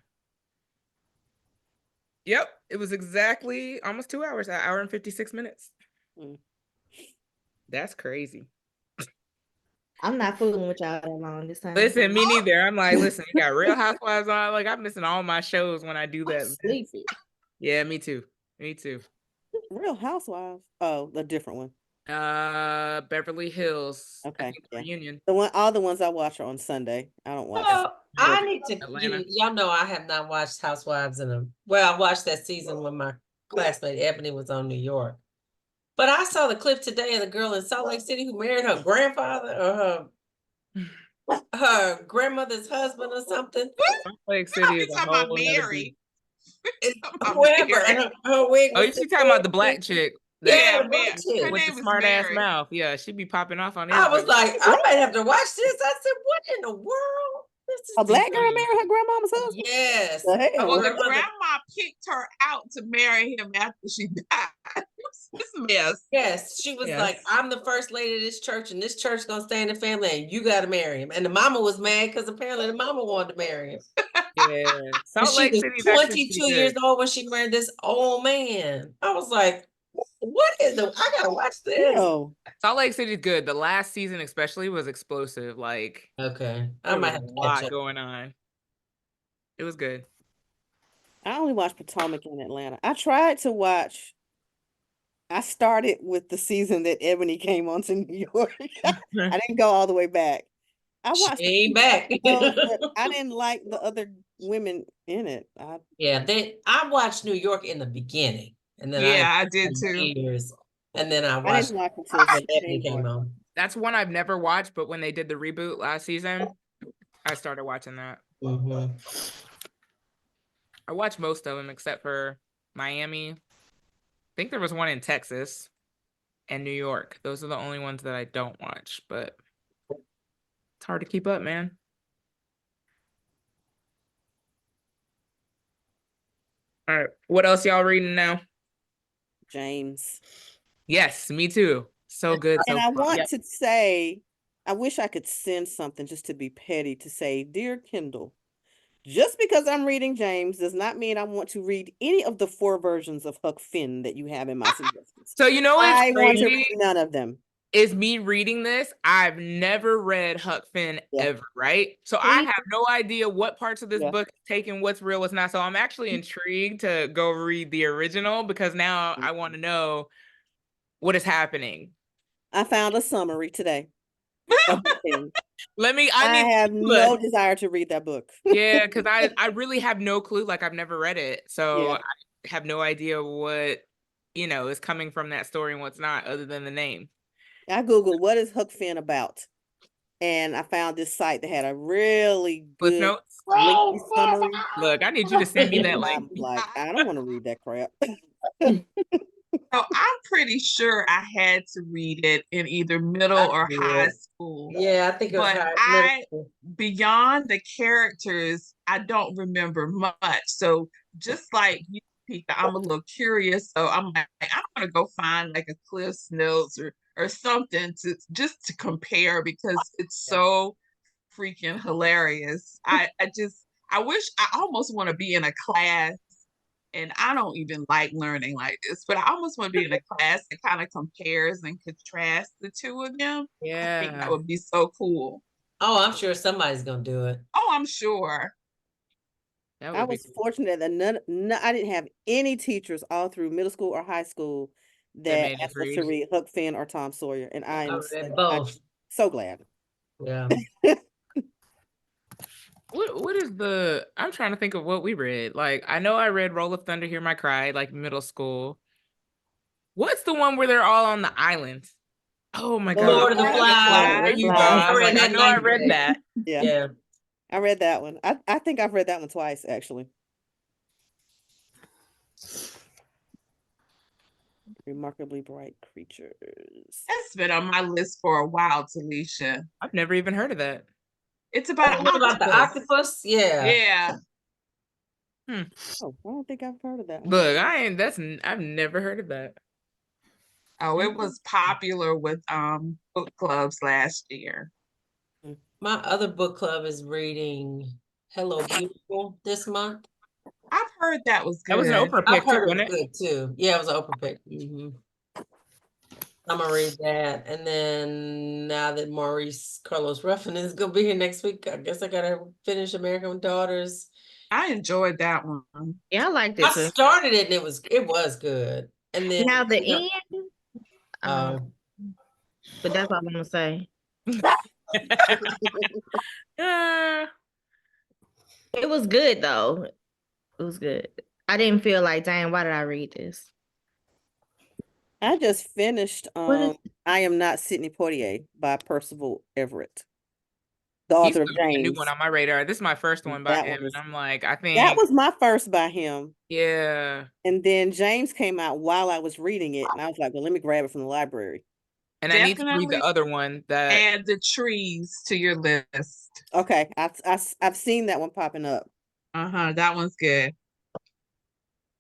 Yep, it was exactly almost 2 hours, an hour and 56 minutes. That's crazy. I'm not fooling with y'all that long this time. Listen, me neither. I'm like, listen, you got Real Housewives on. Like, I'm missing all my shows when I do that. Sleepy. Yeah, me too. Me too. Real Housewives. Oh, the different one. Beverly Hills. Okay. Yeah. Reunion. All the ones I watch are on Sunday. I don't watch. I need to. Y'all know I have not watched Housewives I watched that season when my classmate Ebony was on New York. But I saw the clip today of the girl in Salt Lake City who married her grandfather or her grandmother's husband or something. Salt Lake City is a whole Mary. Whoever. Her wig. Oh, you talking about the black chick? Yeah, with the smart ass mouth. Yeah, she be popping off on it. I was like, I might have to watch this. I said, what in the world? A black girl married her grandmama's husband? Yes. Well, the grandma picked her out to marry him after she died. It's a mess. Yes, she was like, I'm the first lady of this church, and this church gonna stay in the family, and you got to marry him. And the mama was mad because apparently the mama wanted to marry him. Yeah, Salt Lake She City was 22 years old when she married this old man. I was like, what is the? I gotta watch this. Salt Lake City is good. The last season especially was explosive. Like, okay, I might have a lot going on. It was good. I only watched Potomac in Atlanta. I tried to watch. I started with the season that Ebony came on to New York. I didn't go all the way back. I watched back. But I didn't like the other women in it. I watched New York in the beginning, and then I did too. Years, and then I watched. I didn't watch until Ebony came on. That's one I've never watched, but when they did the reboot last season, I started watching that. I watched most of them except for Miami. I think there was one in Texas and New York. Those are the only ones that I don't watch, but it's hard to keep up, man. All right. What else y'all reading now? James. Yes, me too. So good. And I want to say, I wish I could send something just to be petty to say, Dear Kindle, just because I'm reading James does not mean I want to read any of the 4 versions of Huck Finn that you have in my suggestions. So you know what's I crazy? want to read none of them. Is me reading this. I've never read Huck Finn ever, right? So I have no idea what parts of this book is taken, what's real, what's not. So I'm actually intrigued to go read the original because now I want to know what is happening. I found a summary today. I have no desire to read that book. Yeah, because I really have no clue. Like, I've never read it. So I have no idea what, is coming from that story and what's not, other than the name. I Googled, what is Huck Finn about? and I found this site that had a really Cliff good notes. lengthy summary. Look, I need you to send me that And link. I'm like, I don't want to read that crap. So I'm pretty sure I had to read it in either middle or high school. Yeah, I think it was But high. beyond the characters, I don't remember much. So just like you, Pika, I'm a little curious. So I'm like, I'm gonna go find like a Cliff's Notes or something to compare because it's so freaking hilarious. I wish I almost want to be in a class, and I don't even like learning like this, but I almost want to be in a class that kind of compares and contrasts the two of them. I think that Yeah. would be so cool. Oh, I'm sure somebody's gonna do it. Oh, I'm sure. I was fortunate that I didn't have any teachers all through middle school or high school that asked us to read Huck Finn or Tom Sawyer, and I'm so glad. Yeah. What is the? I'm trying to think of what we read. Like, I know I read Roll of Thunder, Hear My Cry, like middle school. What's the one where they're all on the island? Oh my God. Lord of the Flies. There you go. I know I read that. Yeah. I read that one. I think I've read that one twice, actually. Remarkably Bright Creatures. That's been on my list for a while, Talisha. I've never even heard of that. It's about the octopus. Yeah. Oh, I don't think I've heard of that one. Look, I've never heard of that. Oh, it was popular with book clubs last year. My other book club is reading Hello Beautiful this month. I've heard that was good. That was an Oprah pick too, wasn't it? Good too. Yeah, it was an Oprah pick. I'm gonna read that, and then now that Maurice Carlos Ruffin is gonna be here next week, I guess I gotta finish American Daughters. I enjoyed that one. Yeah, I liked it too. I started it and it was good. And then now the end. But that's all I'm gonna say. It was good though. It was good. I didn't feel like, dang, why did I read this? I just finished I Am Not Sidney Poitier by Percival Everett, the author of James. A new one on my radar. This is my first one by him, and I'm like, I think that was my first by him. Yeah. And then James came out while I was reading it, and I was like, well, let me grab it from the library. And I need to read the other one that add the trees to your list. Okay, I've seen that one popping up. That one's good.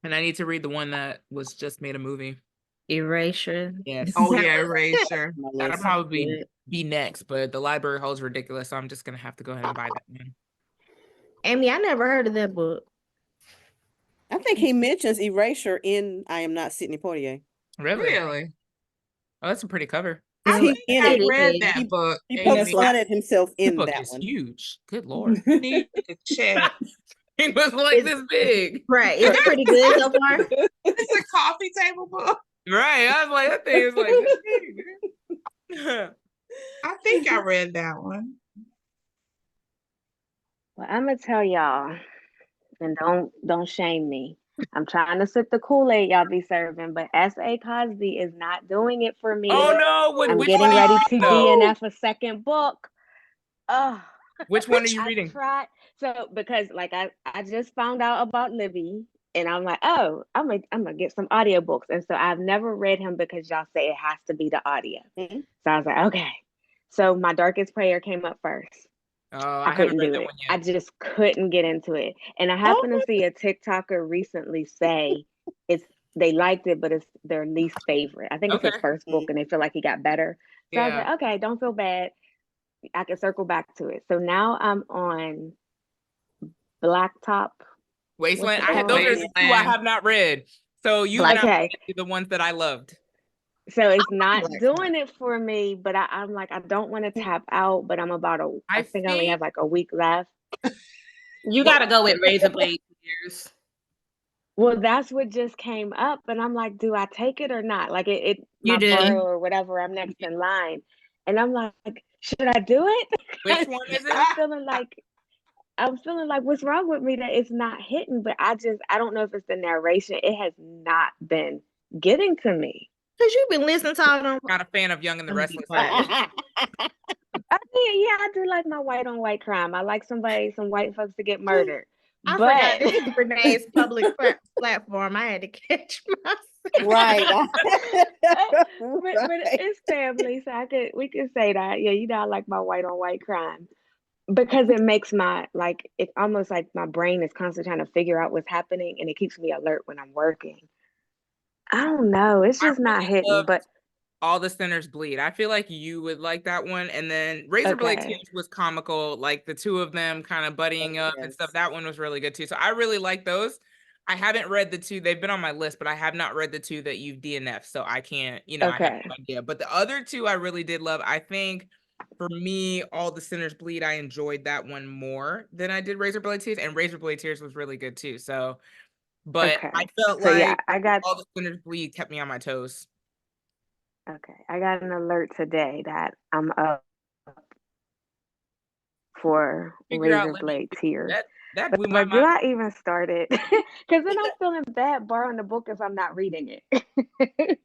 And I need to read the one that was just made a movie. Erasure. Yes. Oh yeah, Erasure. That'll probably be next, but the library holds ridiculous, so I'm just gonna have to go ahead and buy that one. Amy, I never heard of that book. I think he mentions Erasure in I Am Not Sidney Poitier. Really? Oh, that's a pretty cover. I read that book. He pokes fun at himself in book that is one. Huge. Good Lord. Need to check. It was like this big. Right. It's pretty good so far. It's a coffee table book. Right. I was like, that thing is like this big. I think I read that one. Well, I'm gonna tell y'all, and don't shame me. I'm trying to sip the Kool-Aid y'all be serving, but S.A. Cosby is not doing it for me. Oh no! I'm getting ready to DNF a second book. Oh, which one are you reading? So because like I just found out about Libby, and I'm like, oh, I'm gonna get some audiobooks, and so I've never read him because y'all say it has to be the audio. So I was like, okay. So My Darkest Prayer came up first. Oh, I couldn't do it. I just couldn't get into it. And I happened to see a TikToker recently say they liked it, but it's their least favorite. I think it's his first book, and they feel like he got better. So I was like, okay, don't feel bad. I can circle back to it. So now I'm on Blacktop Wasteland. Those are two I have not read. So you the ones that I loved. So it's not doing it for me, but I'm like, I don't want to tap out, but I'm I think I only have like a week left. You got to go with Razor Blade Years. Well, that's what just came up, and I'm like, do I take it or not? Like my borough or whatever, I'm next in line. And I'm like, should I do it? Which one is it? I'm feeling like what's wrong with me that it's not hitting, but I don't know if it's the narration. It has not been getting to me. Because you've been listening to all them. Not a fan of Young and the Restless. I do like my white on white crime. I like some white folks to get murdered. I forgot this is Renee's public platform. I had to catch myself. Right. but it's family, so we can say that. Yeah, I like my white on white crime because it makes it's almost like my brain is constantly trying to figure out what's happening, and it keeps me alert when I'm working. I don't know. It's just not hitting, but All the Sinners Bleed. I feel like you would like that one. And then Razorblade Tears was comical, like the two of them kind of buddying up and stuff. That one was really good too. So I really like those. I haven't read the two. They've been on my list, but I have not read the two that you've DNF'd. So I can't, I have no idea. But the other two I really did love. I think for me, All the Sinners Bleed, I enjoyed that one more than I did Razorblade Tears. And Razorblade Tears was really good too. So, but I felt I got All the Sinners Bleed kept me on my toes. Okay, I got an alert today that I'm up for Razorblade Tears. That blew my mind. Do I even start it? Because then I'm feeling bad borrowing the book if I'm not reading it.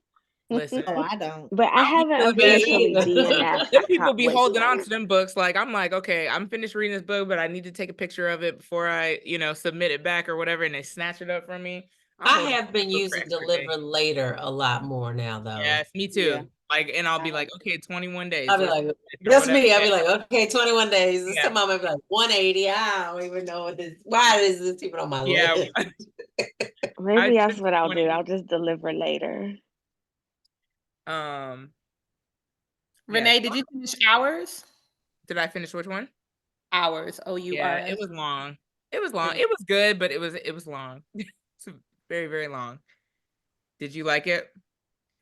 Listen, I don't. But I haven't officially DNF'd. People be holding on to them books. Like, I'm like, okay, I'm finished reading this book, but I need to take a picture of it before I, submit it back or whatever, and they snatch it up from me. I have been using Deliver Later a lot more now, though. Yes, me too. Yeah. Like, and I'll be like, okay, 21 days. I'll be like, that's me. I'll be like, okay, 21 days. This time I'm be like 180. I don't even know what this. Why is this even on my list? Maybe that's what I'll do. I'll just deliver later. Renee, did you finish Hours? Did I finish which one? Hours. OURS. Yeah, it was long. It was long. It was good, but it was long. It's very, very long. Did you like it?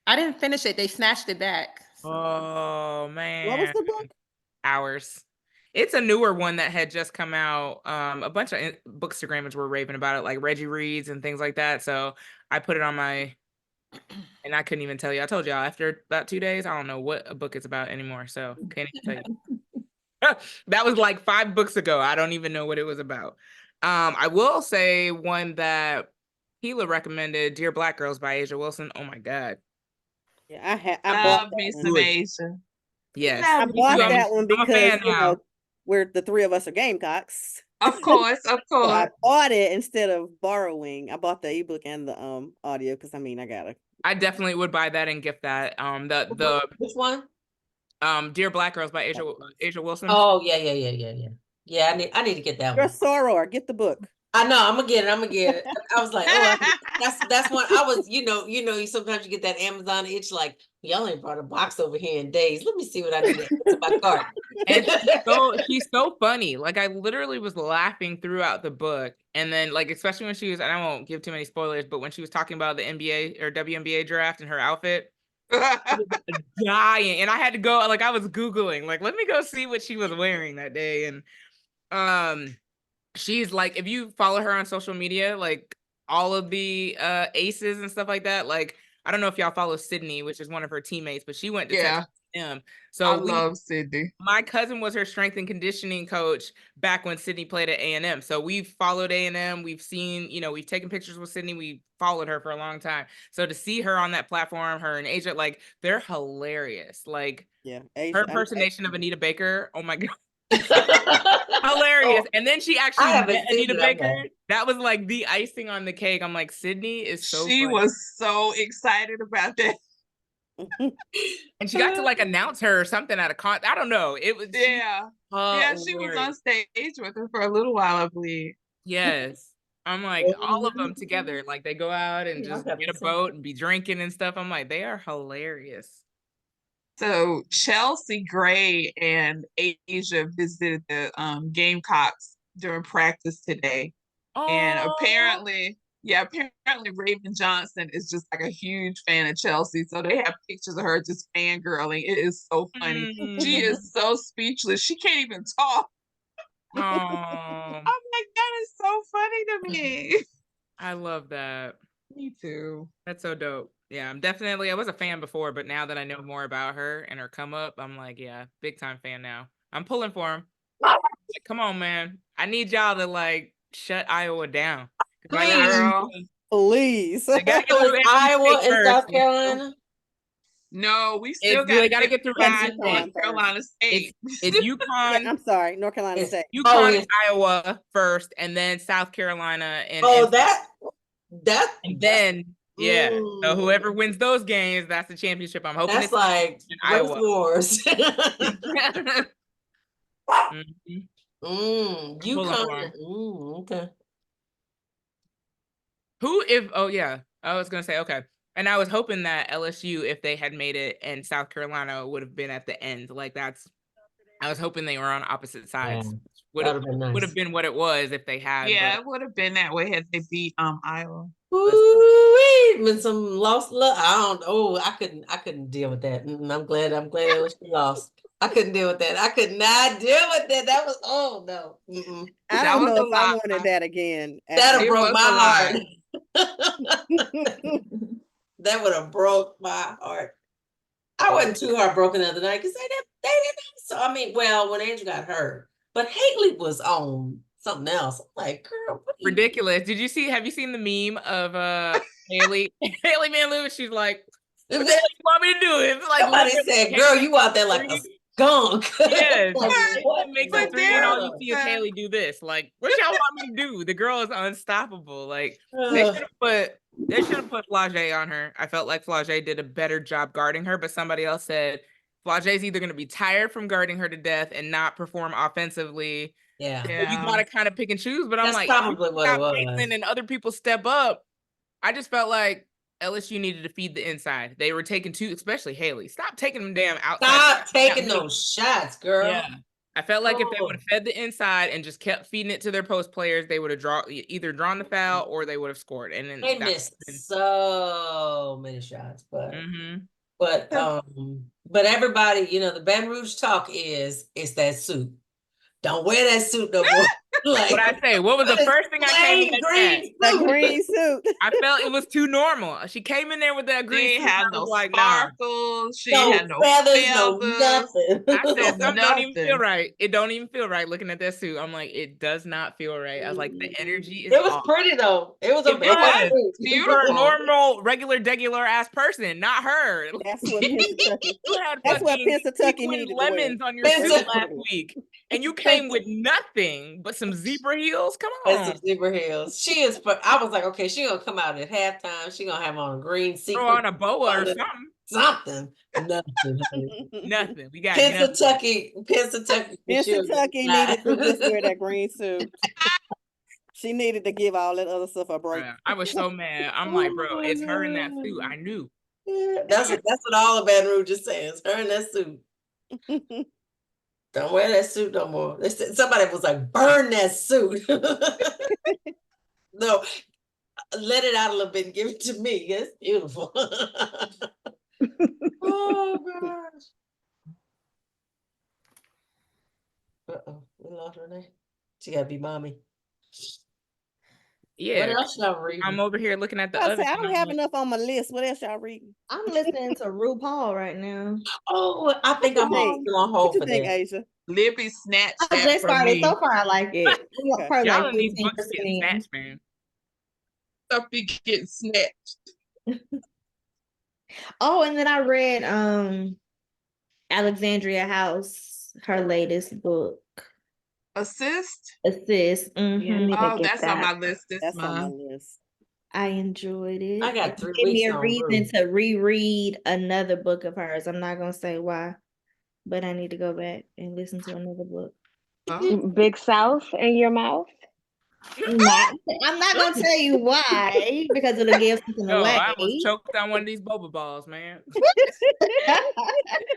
I didn't finish it. They snatched it back. So. Oh man. What was the book? Hours. It's a newer one that had just come out. A bunch of bookstagrammers were raving about it, like Reggie Reads and things like that. So I put it on my, and I couldn't even tell you. I told y'all after about 2 days, I don't know what a book is about anymore. So can't even tell you. That was like 5 books ago. I don't even know what it was about. I will say one that Hila recommended, Dear Black Girls by Asia Wilson. Oh my God. Yeah, I bought me some Asia. Yes. I bought that one because, we're the 3 of us are Gamecocks. Of course. So I bought it instead of borrowing. I bought the ebook and the audio because I gotta. I definitely would buy that and gift that. Which one? Dear Black Girls by Asia Wilson. Oh yeah. Yeah, I need to get that one. You're a soror. Get the book. I know. I'm gonna get it. I was like, that's one. I was, you sometimes you get that Amazon itch, like y'all ain't brought a box over here in days. Let me see what I need to my cart. And she's so funny. Like I literally was laughing throughout the book, and then like especially when she was, and I won't give too many spoilers, but when she was talking about the NBA or WNBA draft and her outfit. I was dying, and I had to go. Like I was Googling, like let me go see what she was wearing that day, and she's like, if you follow her on social media, like all of the aces and stuff like that, like I don't know if y'all follow Sydney, which is one of her teammates, but she went to Texas A&M. So I love Sydney. My cousin was her strength and conditioning coach back when Sydney played at A&M. So we've followed A&M. We've seen, we've taken pictures with Sydney. We followed her for a long time. So to see her on that platform, her and Asia, like they're hilarious. Like Asia, her impersonation of Anita Baker. Oh my God. Hilarious. And then she actually met Anita Baker. That was like the icing on the cake. I'm like, Sydney is so She funny. was so excited about that. And she got to like announce her or something at a con. I don't know. It was she was on stage with her for a little while, I believe. Yes. I'm like, all of them together. Like they go out and just get a boat and be drinking and stuff. I'm like, they are hilarious. So Chelsea Gray and Asia visited the Gamecocks during practice today. And apparently Raven Johnson is just like a huge fan of Chelsea. So they have pictures of her just fangirling. It is so funny. She is so speechless. She can't even talk. I'm like, that is so funny to me. I love that. Me too. That's so dope. Yeah, I was a fan before, but now that I know more about her and her come up, I'm like, yeah, big time fan now. I'm pulling for him. Like, come on, man. I need y'all to like shut Iowa down. Please. Iowa and South Carolina. No, we still they got to to get through North Carolina State. It's UConn. Yeah, I'm sorry, North Carolina State. UConn and Iowa first, and then South Carolina and then so whoever wins those games, that's the championship. I'm hoping it's like Iowa wars. UConn. Okay. I was gonna say okay. And I was hoping that LSU, if they had made it, and South Carolina would have been at the end. Like I was hoping they were on opposite sides. Would have been what it was if they had. Yeah, it would have been that way had they beat Iowa. When some lost luck, I couldn't deal with that. I'm glad LSU lost. I couldn't deal with that. I could not deal with that. That was no. I don't know if I wanted that again. That'd broke my heart. That would have broke my heart. I wasn't too heartbroken the other night because they didn't. So I mean, well, when Andrew got hurt, but Haley was on something else. I'm like, girl, ridiculous. Have you seen the meme of Haley Van Lewis? She's like, what the hell you want me to do? It's like somebody said, girl, you out there like a skunk. Yes. What makes a 3 and all you see is Haley do this? Like, what y'all want me to do? The girl is unstoppable. Like they should have put Flau'jae on her. I felt like Flau'jae did a better job guarding her, but somebody else said Flau'jae's either going to be tired from guarding her to death and not perform offensively. Yeah. You got to kind of pick and choose. But I'm That's probably what it was. Caitlin and other people step up. I just felt like LSU needed to feed the inside. They were taking especially Haley. Stop taking them damn outside. Stop taking those shots, girl. Yeah. I felt like if they would have fed the inside and just kept feeding it to their post players, they would have either drawn the foul or they would have scored. And then they missed so many shots, but everybody, the Baton Rouge talk is it's that suit. Don't wear that suit no more. Like, what I say? What was the first thing I came in that green suit? I felt it was too normal. She came in there with that green suit. She had no sparkles. She had no feathers. No nothing. I said something don't even feel right. It don't even feel right looking at that suit. I'm like, it does not feel right. I was like, the energy is. It was off. Pretty though. It was beautiful. You're a normal, regular ass person, not her. That's what Pennsylvania needed. Lemons on your suit last week. And you came with nothing but some zebra heels. Come on. Some zebra heels. She is, but I was like, okay, she's gonna come out at halftime. She's gonna have on a green sequin. Throw on a boa or something. Nothing. Nothing. We got Pennsylvania needed to just wear that green suit. She needed to give all that other stuff a break. I was so mad. I'm like, bro, it's her in that suit. I knew. Yeah, that's what all of Baton Rouge is saying. It's her in that suit. Don't wear that suit no more. Somebody was like, burn that suit. No, let it out a little bit and give it to me. It's beautiful. Oh, gosh. Uh-oh, we lost Renee. She got to be mommy. Yeah. What else y'all reading? I'm over here looking at the other. I don't have enough on my list. What else y'all reading? I'm listening to RuPaul right now. Oh, I think I'm still on hold for that. Asia? Libby snatched I just started. So far, I like it. Okay. Probably y'all like these books getting snatched, man. Stuff be getting snatched. Oh, and then I read Alexandria House, her latest book. Assist? Mm-hmm. Yeah. Oh, that's on my list this month. On my list. I enjoyed it. I got 3 Give weeks me a reason to reread another book of hers. I'm not gonna say why, but I need to go back and listen to another book. Big South in your mouth? I'm not gonna tell you why because it'll give something away. I was choked on one of these boba balls, man.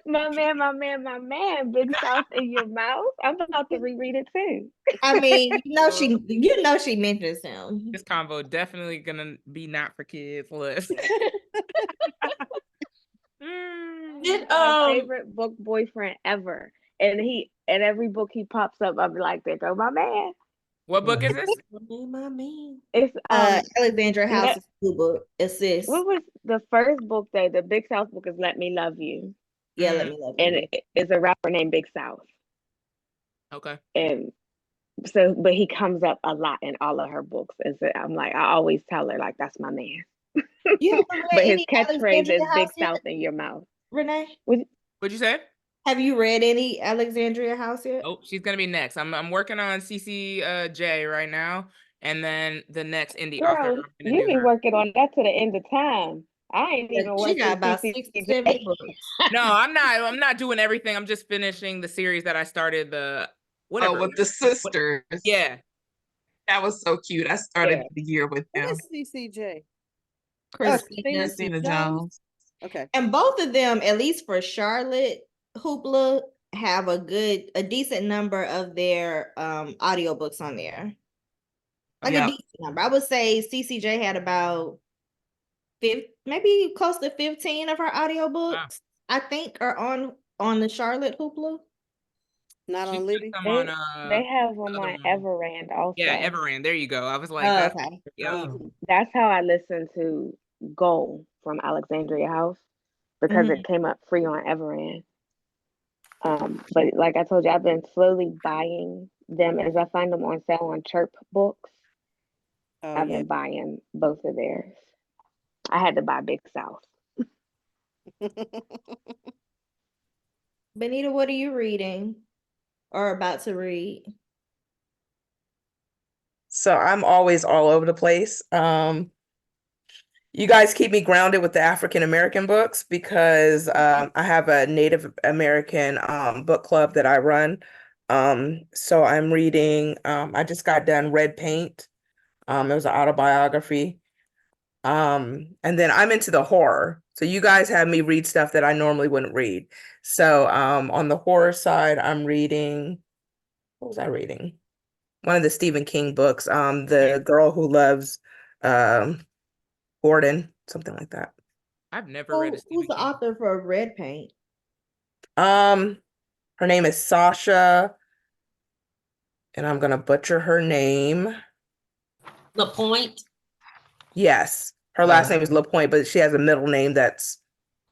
my man, Big South in your mouth. I'm about to reread it too. I mean, she mentions him. This convo definitely gonna be not for kids list. My favorite book boyfriend ever, and every book he pops up, I'll be like, there go my man. What book is this? My man. It's Alexandria House's book. Assist. What was the first book though? The Big South book is Let Me Love You. Yeah, Let Me Love You. And it's a rapper named Big South. Okay. And so, but he comes up a lot in all of her books, and so I'm like, I always tell her like, that's my man. But his catchphrase is Big South in your mouth. Renee? What'd you say? Have you read any Alexandria House yet? Oh, she's gonna be next. I'm working on CCJ right now, and then the next indie author. You be working on that to the end of time. I ain't even She got about CCJ. 67 books. No, I'm not doing everything. I'm just finishing the series that I started. Oh, with the sisters. Yeah, that was so cute. I started the year with them. What is CCJ? Kristina Jones. Okay. And both of them, at least for Charlotte Hoopla, have a decent number of their audiobooks on there. Like a decent number. I would say CCJ had about maybe close to 15 of her audiobooks, I think, are on the Charlotte Hoopla. Not on Libby. They have them on Everand also. Yeah, Everand. There you go. I was like, okay. That's how I listened to Goal from Alexandria House because it came up free on Everand. But like I told you, I've been slowly buying them as I find them on sale on Chirp Books. I've been buying both of theirs. I had to buy Big South. Benita, what are you reading or about to read? So I'm always all over the place. You guys keep me grounded with the African American books because I have a Native American book club that I run. So I'm reading, I just got done Red Paint. It was an autobiography. And then I'm into the horror. So you guys have me read stuff that I normally wouldn't read. So on the horror side, I'm reading, what was I reading? One of the Stephen King books, The Girl Who Loves Gordon, something like that. I've never read a Stephen Who's the author for Red Paint? Her name is Sasha, and I'm gonna butcher her name. LaPointe? Yes. Her last name is LaPointe, but she has a middle name that's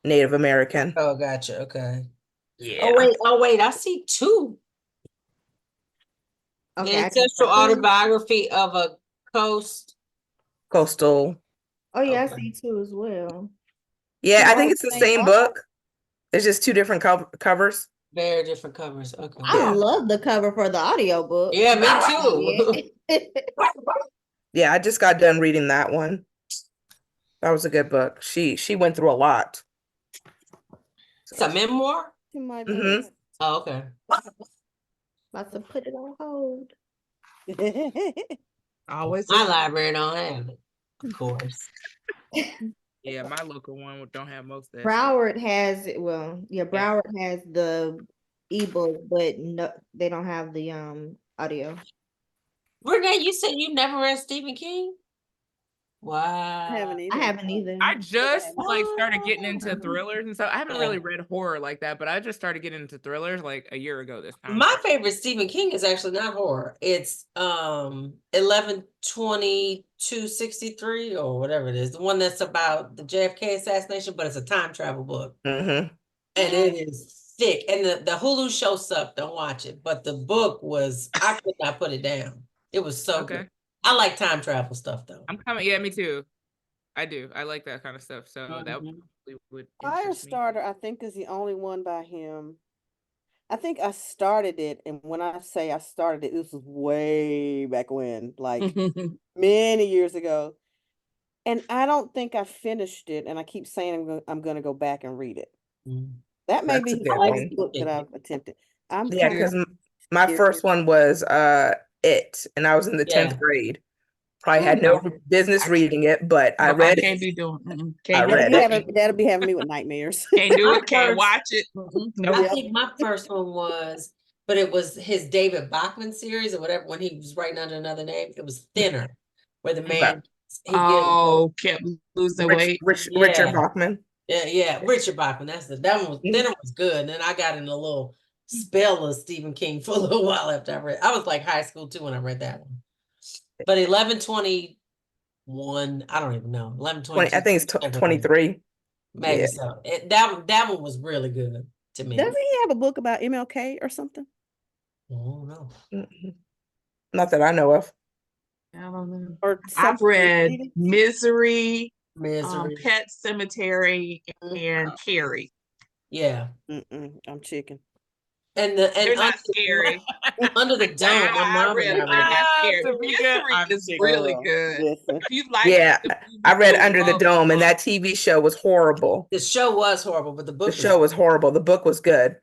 Native American. Oh, gotcha. Okay. Yeah. Oh wait, I see two. Okay, The ancestral autobiography of a coastal. Oh yeah, I see two as well. Yeah, I think it's the same book. It's just two different covers. Very different covers. Okay. I love the cover for the audiobook. Yeah, me too. Yeah, I just got done reading that one. That was a good book. She went through a lot. It's a memoir? Mm-hmm. Oh, okay. About to put it on hold. Always. My library don't have it, of course. Yeah, my local one don't have most of that. Broward has Broward has the ebook, but no, they don't have the audio. Renee, you said you never read Stephen King? Wow. I haven't either. I just started getting into thrillers and stuff. I haven't really read horror like that, but I just started getting into thrillers like a year ago this time. My favorite Stephen King is actually not horror. It's 11/22/63 or whatever it is. The one that's about the JFK assassination, but it's a time travel book. Mm-hmm. And it is thick. And the Hulu show sucked. Don't watch it. But the book was, I could not put it down. It was so good. I like time travel stuff though. I'm coming. Yeah, me too. I do. I like that kind of stuff. So that probably would interest me. Firestarter, I think, is the only one by him. I think I started it, and when I say I started it, this was way back when, like many years ago. And I don't think I finished it, and I keep saying I'm going to go back and read it. That may be the next book that I've attempted. Because my first one was It, and I was in the 10th grade. Probably had no business reading it, but I read can't it. be doing. I read it. That'll be having me with nightmares. Can't do it. Can't watch it. I think my first one was, but it was his David Bachman series or whatever. When he was writing under another name, it was Thinner, where the man kept losing weight. Richard Bachman. Yeah, Richard Bachman. That's it. That one was Thinner was good. And then I got in a little spell of Stephen King for a little while after I read. I was like high school too when I read that one. But 11/21, I don't even know. 11/22. I think it's 23. Maybe so. That one was really good to me. Doesn't he have a book about MLK or something? Oh no. Not that I know of. I don't know. Or I've read Misery, Pet Cemetery, and Carrie. Yeah. I'm chicken. And they're not scary. Under the dome. I read them. They're not scary. Mystery is really good. If you like I read Under the Dome, and that TV show was horrible. The show was horrible, but the book was horrible. The book was good.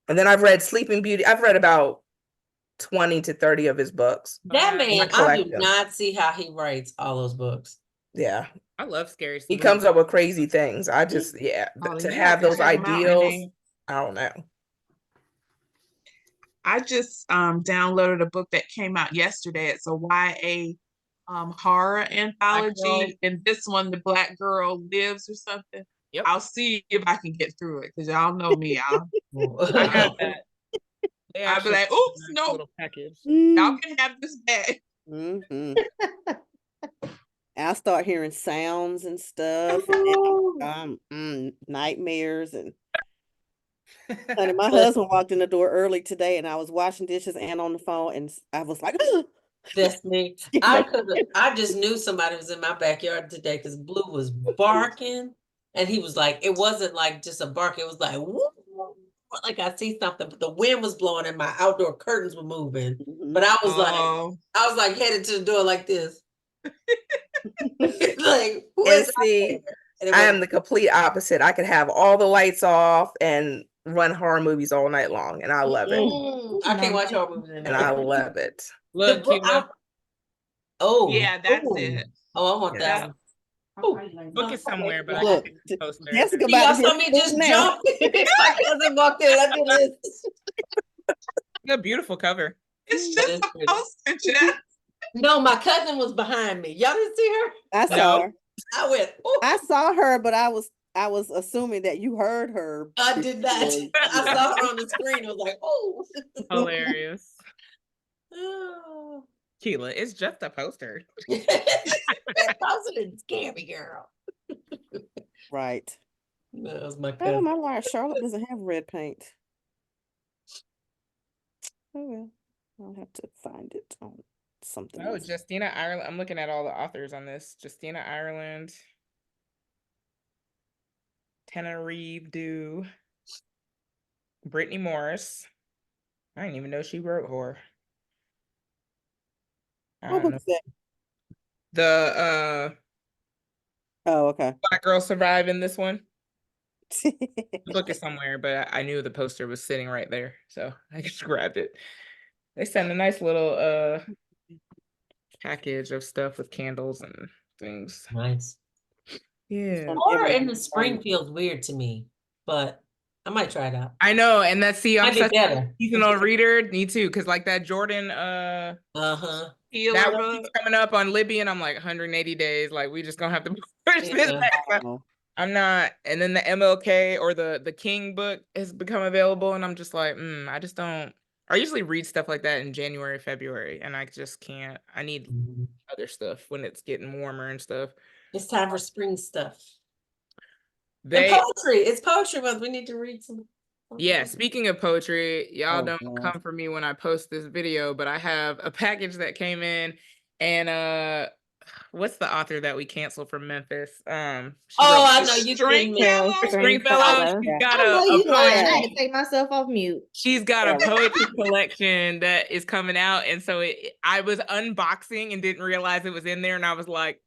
And then I've read Sleeping Beauty. I've read about 20 to 30 of his books. That man, I do not see how he writes all those books. Yeah. I love scary. He comes up with crazy things. I just, to have those ideals, I don't know. I just downloaded a book that came out yesterday. It's a YA horror anthology, and this one, The Black Girl Lives or something. Yep. I'll see if I can get through it, because y'all know me. I got that. I'll be like, oops, no. Little package. Y'all can have this back. I'll start hearing sounds and stuff, and nightmares and. And my husband walked in the door early today, and I was washing dishes and on the phone, and I was like, "That's me." I just knew somebody was in my backyard today because Blue was barking, and he was like, it wasn't like just a bark; it was like, whoop, like I see something, but the wind was blowing and my outdoor curtains were moving. But I was like headed to the door like this, like, see, I am the complete opposite. I could have all the lights off and run horror movies all night long, and I love it. I can't watch horror movies and I love it. Look, yeah, that's it. Oh, I want that. Book is somewhere, but look, Jessica about to saw me just jump. My cousin walked in. I did this. A beautiful cover. It's just a poster, Jess. No, my cousin was behind me. Y'all didn't see her? I saw her. I went. Ooh. I saw her, but I was assuming that you heard her. I did not. I saw her on the screen. I was like, oh. Hilarious. Keela, it's just a poster. That poster didn't scare me, girl. Right. That was my cousin. Oh my Lord, Charlotte doesn't have red paint. Oh well, I'll have to find it on something. Oh, Justina Ireland. I'm looking at all the authors on this. Justina Ireland, Tenerife Dew, Brittany Morris. I didn't even know she wrote horror. What was that? The oh, okay. Black Girl Survive in this one. The book is somewhere, but I knew the poster was sitting right there, so I just grabbed it. They sent a nice little package of stuff with candles and things. Nice. Yeah. Horror in the spring feels weird to me, but I might try it out. I know, and that's I'm such a seasonal reader. Me too, because like that Jordan that one's coming up on Libby, and I'm like 180 days. Like we just gonna have to push this back. I'm not, and then the MLK or the King book has become available, and I'm just like, I just don't. I usually read stuff like that in January, February, and I just can't. I need other stuff when it's getting warmer and stuff. It's time for spring stuff. And poetry. It's poetry month. We need to read some. Yeah, speaking of poetry, y'all don't come for me when I post this video, but I have a package that came in, and what's the author that we canceled from Memphis? I know you. Stringfellow. She's got I had to take myself off mute. She's got a poetry collection that is coming out, and so I was unboxing and didn't realize it was in there, and I was like,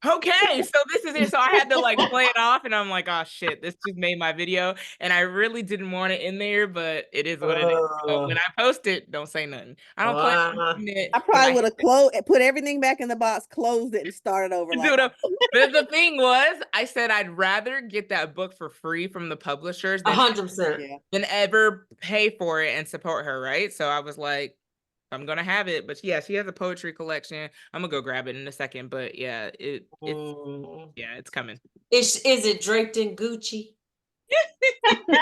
okay, so this is it. So I had to like play it off, and I'm like, oh shit, this just made my video, and I really didn't want it in there, but it is what it is. So when I post it, don't say nothing. I don't plan it. I probably would have put everything back in the box, closed it, and started over. But the thing was, I said I'd rather get that book for free from the publishers 100% than ever pay for it and support her, right? So I was like, I'm gonna have it, but yeah, she has a poetry collection. I'm gonna go grab it in a second, but yeah, it's coming. Is it draped in Gucci?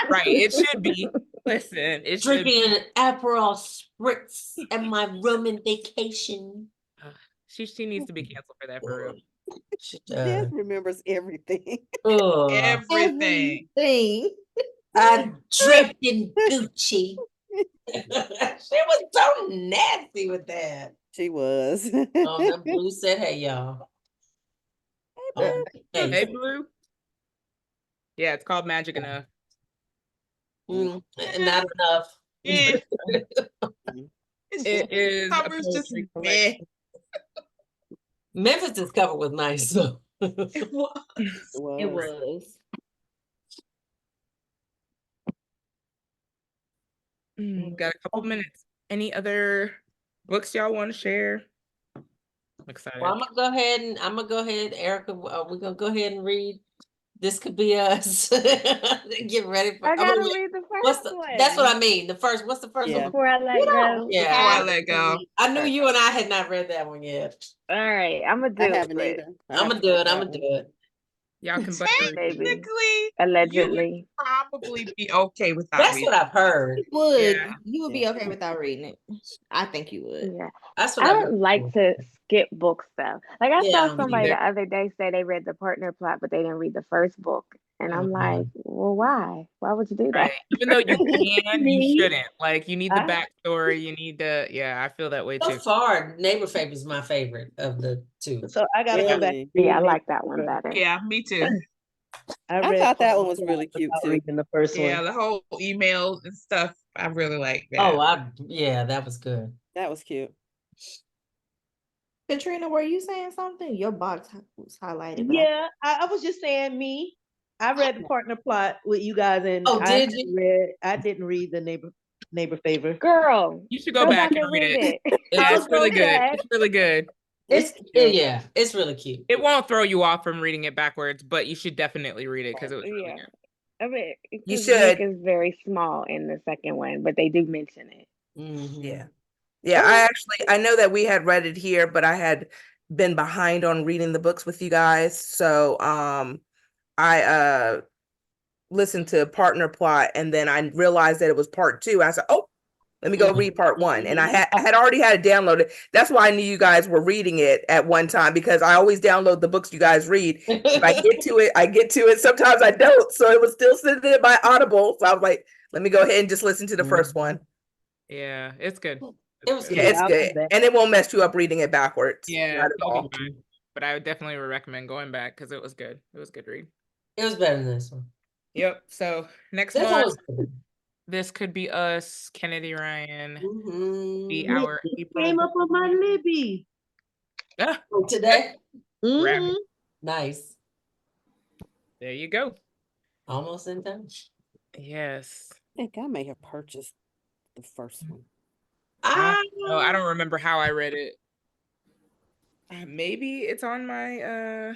Right, it should be. Listen, it's drinking an Aperol spritz at my Roman vacation. She needs to be canceled for that, for real. Jess remembers everything. Everything. I draped in Gucci. She was so nasty with that. She was. That Blue said, hey, y'all. Hey, Blue. Yeah, it's called Magic Enough. And not enough. It is a covers just poetry meh. collection. Memphis' cover was nice, though. It was. It was. Got a couple minutes. Any other books y'all want to share? I'm excited. Well, I'm gonna go ahead, Erica. We're gonna go ahead and read This Could Be Us. Get ready for. I gotta read the first one. That's what I mean. What's the first one? Before I Let Go. Yeah. Before I Let Go. I knew you and I had not read that one yet. All right, I'm gonna do it. I haven't either. I'm gonna do it. Y'all can technically, allegedly probably be okay without That's reading. what I've heard. You would be okay without reading it. I think you would. Yeah. That's what I don't like to skip book stuff. Like I saw me somebody neither. the other day say they read the Partner Plot, but they didn't read the first book. And I'm like, well, why? Why would you do that? Right. Even though you can, you shouldn't. Like, you need the backstory. You need the, I feel that way too. So far, Neighbor Favor is my favorite of the two. So I gotta go back. Yeah, I like that one better. Yeah, me too. I thought that one was really cute too. Reading the first one. Yeah, the whole email and stuff. I really like that. Oh, that was good. That was cute. Katrina, were you saying something? Your box was highlighted. Yeah, I was just saying me. I read the Partner Plot with you guys, and I didn't read the Neighbor Favor. Girl, you should go back and read it. Yeah, it's really good. It's really good. It's really cute. It won't throw you off from reading it backwards, but you should definitely read it because it was really good. I mean, you should. Nick is very small in the second one, but they do mention it. Yeah. I know that we had read it here, but I had been behind on reading the books with you guys, so I listened to Partner Plot, and then I realized that it was part 2. I said, "Oh, let me go read part 1." And I had already had it downloaded. That's why I knew you guys were reading it at one time, because I always download the books you guys read. If I get to it, I get to it. Sometimes I don't. So it was still sitting in my Audible. So I was like, let me go ahead and just listen to the first one. Yeah, it's good. It's good. And it won't mess you up reading it backwards. Yeah, not at all. But I would definitely recommend going back because it was good. It was a good read. It was better than this one. Yep. So next month, This Could Be Us, Kennedy Ryan, be our April. Came up on my Libby. Today? Nice. There you go. Almost in time. Yes. I think I may have purchased the first one. I don't remember how I read it. Maybe it's on my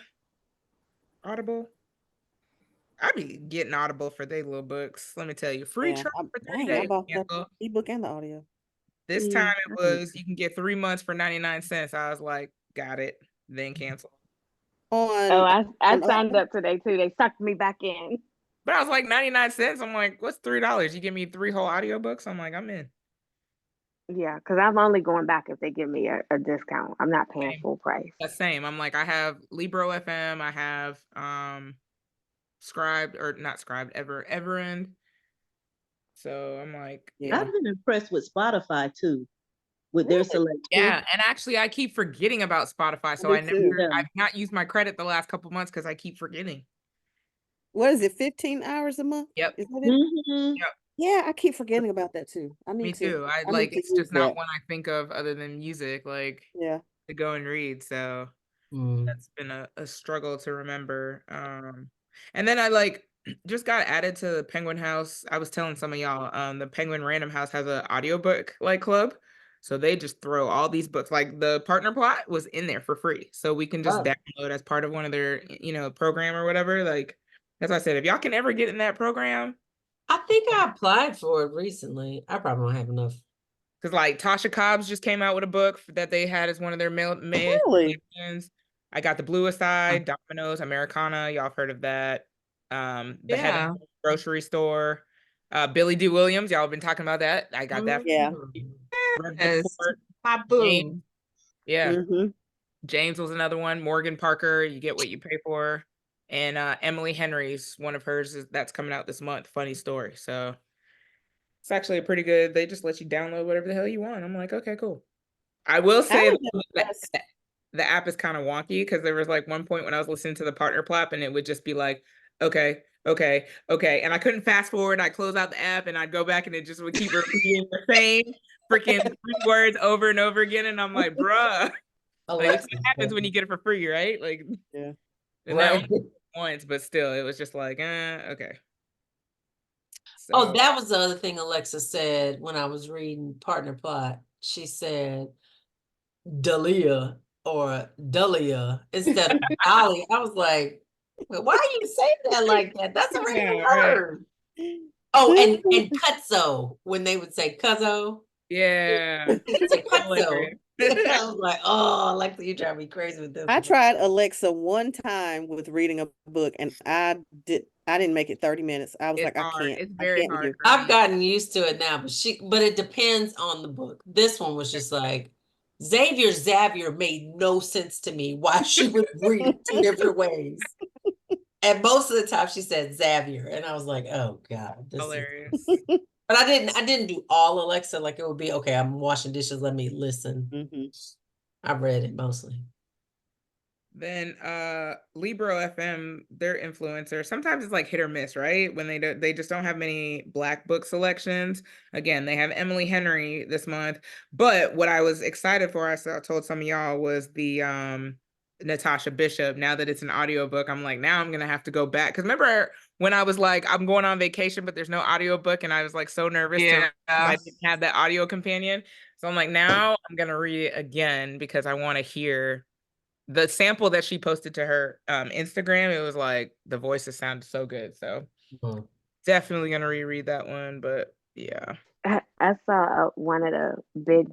Audible. I be getting Audible for their little books. Let me tell you, free trial for 30 days. I bought the ebook and the audio. This time it was you can get 3 months for 99 cents. I was like, got it, then cancel. I signed up today too. They sucked me back in. But I was like 99 cents. I'm like, what's $3? You give me 3 whole audiobooks? I'm like, I'm in. Yeah, because I'm only going back if they give me a discount. I'm not paying full price. The same. I'm like, I have Libro FM. I have Everend. So I'm like, I've been impressed with Spotify too, with their selection. Yeah, and actually I keep forgetting about Spotify. So I've not used my credit the last couple months because I keep forgetting. What is it, 15 hours a month? Yep. Is that it? Yep. Yeah, I keep forgetting about that too. Me too. I like it's just not one I think of other than music, like to go and read. So that's been a struggle to remember. And then I just got added to the Penguin House. I was telling some of y'all, the Penguin Random House has an audiobook club. So they just throw all these books, like the Partner Plot was in there for free. So we can just download as part of one of their, program or whatever. Like, as I said, if y'all can ever get in that program. I think I applied for it recently. I probably don't have enough. Because like Tasha Cobbs just came out with a book that they had as one of their mail. I got The Bluest Eye, Domino's, Americana. Y'all have heard of that. The Head Grocery Store. Billy D. Williams. Y'all have been talking about that. I got that. Yes. My boo. Yeah. James was another one. Morgan Parker, You Get What You Pay For. And Emily Henry's one of hers that's coming out this month. Funny story. So it's actually a pretty good. They just let you download whatever the hell you want. I'm like, okay, cool. I will say the app is kind of wonky because there was like one point when I was listening to the Partner Plot and it would just be like, okay, okay, okay. And I couldn't fast forward. I close out the app and I'd go back and it just would keep repeating the same freaking 3 words over and over again. And I'm like, bruh. Like, that's what happens when you get it for free, right? Like, yeah. And right. Once, but still, it was just like, okay. So. Oh, that was the other thing Alexa said when I was reading Partner Plot. She said Dalia or Dalia instead of Dolly. I was like, why are you saying that like that? That's a regular word. Right. Oh, and Cuzzo, when they would say Cuzzo. Yeah. Say Cuzzo. I was like, oh, Alexa, you drive me crazy with this. I tried Alexa one time with reading a book, and I didn't make it 30 minutes. I was like, I can't. It's very hard. I've gotten used to it now, but it depends on the book. This one was just like Xavier made no sense to me why she would read 2 different ways. And most of the time she said Xavier, and I was like, oh God, this hilarious. But I didn't do all Alexa. Like it would be, okay, I'm washing dishes, let me listen. Mm-hmm. I read it mostly. Then Libro FM, their influencer, sometimes it's like hit or miss, right? When they just don't have many Black book selections. Again, they have Emily Henry this month, but what I was excited for, I told some of y'all, was the Natasha Bishop. Now that it's an audiobook, I'm like, now I'm gonna have to go back, because remember when I was like, I'm going on vacation but there's no audiobook, and I was like so nervous I didn't have that audio companion. So I'm like, now I'm gonna read it again because I want to hear the sample that she posted to her Instagram. It was like the voices sounded so good. So definitely gonna reread that one. But yeah, I saw one of the big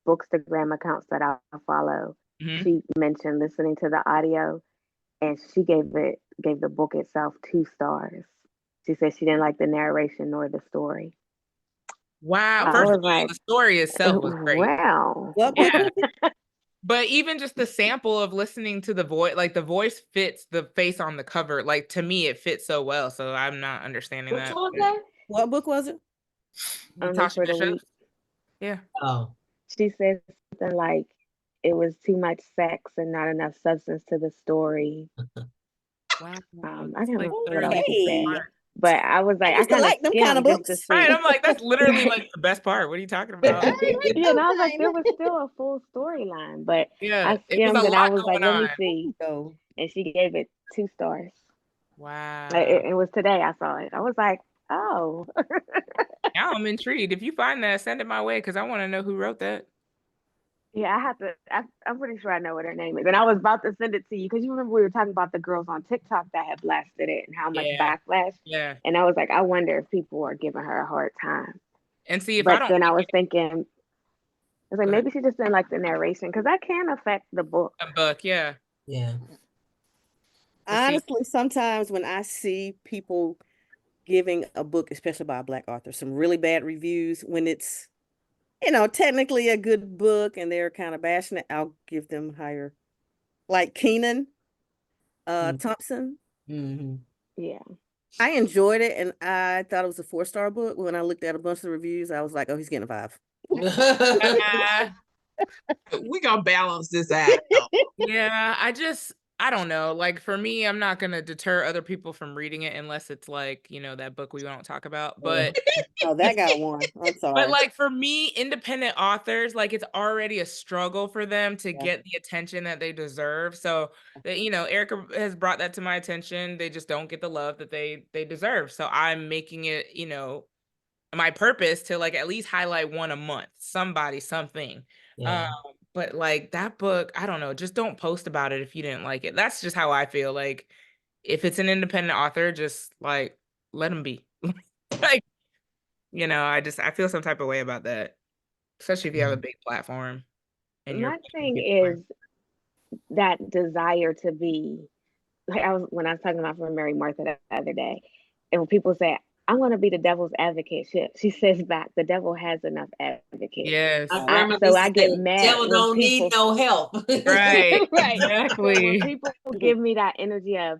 Bookstagram accounts that I follow. Mm-hmm. She mentioned listening to the audio, and she gave the book itself 2 stars. She said she didn't like the narration nor the story. Wow! First of all, like, the story itself was great. Wow. Yeah. But even just the sample of listening to the voice, like the voice fits the face on the cover. Like, to me, it fits so well. So I'm not understanding that. What book was it? Natasha Bishop. Yeah. Oh. She said something like it was too much sex and not enough substance to the story. Wow. I can't remember what else she said. But I was like, I kind of like them kind of books. Right, I'm like, that's literally like the best part. What are you talking about? Yeah, and I was like, there was still a full storyline, but yeah, I skimmed and I was like, let me see. And she gave it 2 stars. Wow. It was today I saw it. I was like, oh. Now I'm intrigued. If you find that, send it my way, because I want to know who wrote that. Yeah, I have to. I'm pretty sure I know what her name is. And I was about to send it to you because you remember we were talking about the girls on TikTok that had blasted it and how much backlash. Yeah. And I was like, I wonder if people are giving her a hard time. And see, if but then I was thinking, I was like, maybe she just didn't like the narration, because that can affect the book. A book, yeah. Yeah. Honestly, sometimes when I see people giving a book, especially by a Black author, some really bad reviews, when it's, technically a good book and they're kind of bashing it, I'll give them higher. Like Kenan Thompson. Mm-hmm. Yeah. I enjoyed it, and I thought it was a 4-star book. When I looked at a bunch of the reviews, I was like, oh, he's getting a 5. We gonna balance this out. Yeah, I don't know. Like, for me, I'm not gonna deter other people from reading it unless it's like, that book we won't talk about. But oh, that got one. I'm sorry. But like, for me, independent authors, like, it's already a struggle for them to get the attention that they deserve. So Erica has brought that to my attention. They just don't get the love that they deserve. So I'm making it, my purpose to like at least highlight one a month, somebody, something. Yeah. But like that book, I don't know, just don't post about it if you didn't like it. That's just how I feel. Like, if it's an independent author, just like let them be. Like, I feel some type of way about that, especially if you have a big platform. And my thing is that desire to be like, when I was talking about from Mary Martha the other day, and when people say, I want to be the devil's advocate, she says back, the devil has enough advocates. Yes. So I get mad. Devil don't need no help. Right. Right. Exactly. So when people give me that energy of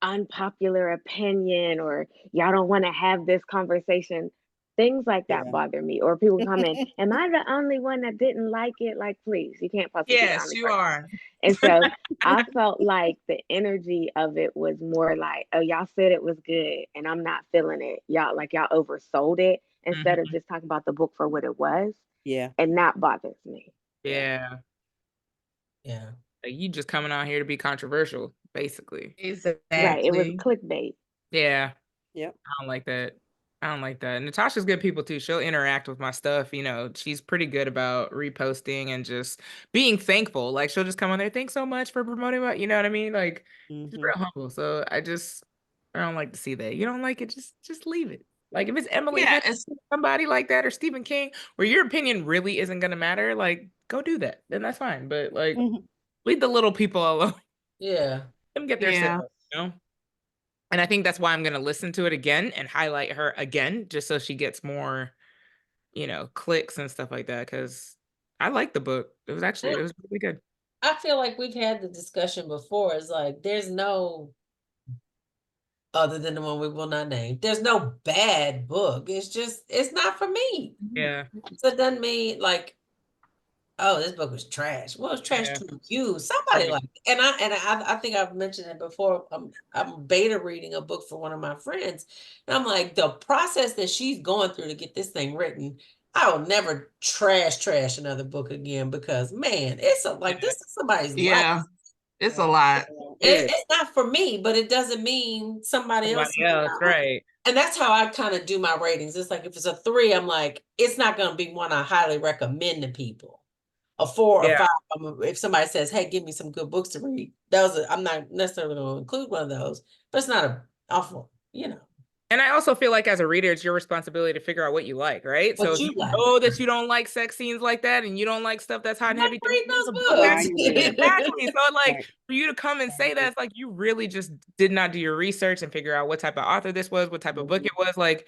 unpopular opinion, or y'all don't want to have this conversation, things like that bother me. Or people come in, am I the only one that didn't like it? Like, please, you can't possibly. Yes, you are. And so I felt like the energy of it was more like, oh, y'all said it was good and I'm not feeling it. Y'all oversold it instead of just talking about the book for what it was. Yeah. And that bothers me. Yeah. Yeah. Like, you just coming out here to be controversial, basically. Exactly. Right. It was clickbait. Yeah. Yep. I don't like that. I don't like that. Natasha's good people too. She'll interact with my stuff. You know, she's pretty good about reposting and just being thankful. Like, she'll just come on there, thanks so much for promoting what, you know what I mean? Like, she's real humble. So I don't like to see that. You don't like it, just leave it. Like, if it's Emily, somebody like that, or Stephen King, where your opinion really isn't gonna matter, like, go do that. Then that's fine. But like, leave the little people alone. Yeah. Let them get their shit, you know? And I think that's why I'm going to listen to it again and highlight her again, just so she gets more, you know, clicks and stuff like that. Because I like the book. It was really good. I feel like we've had the discussion before. It's like, there's no, other than the one we will not name, there's no bad book. It's not for me. Yeah. So it doesn't mean like, oh, this book was trash. Well, it's trash to you. Somebody like, and I think I've mentioned it before. I'm beta reading a book for one of my friends, and I'm like, the process that she's going through to get this thing written, I will never trash another book again, because man, it's this is somebody's life. It's a lot. It's not for me, but it doesn't mean somebody else, right? And that's how I kind of do my ratings. It's like, if it's a 3, I'm like, it's not going to be one I highly recommend to people. A 4 or 5, if somebody says, hey, give me some good books to read, I'm not necessarily going to include one of those, but it's not an awful, you know. And I also feel like as a reader, it's your responsibility to figure out what you like, right? So if you know that you don't like sex scenes like that, and you don't like stuff that's hot and heavy, read those books. Exactly. So like, for you to come and say that, it's like you really just did not do your research and figure out what type of author this was, what type of book it was. Like,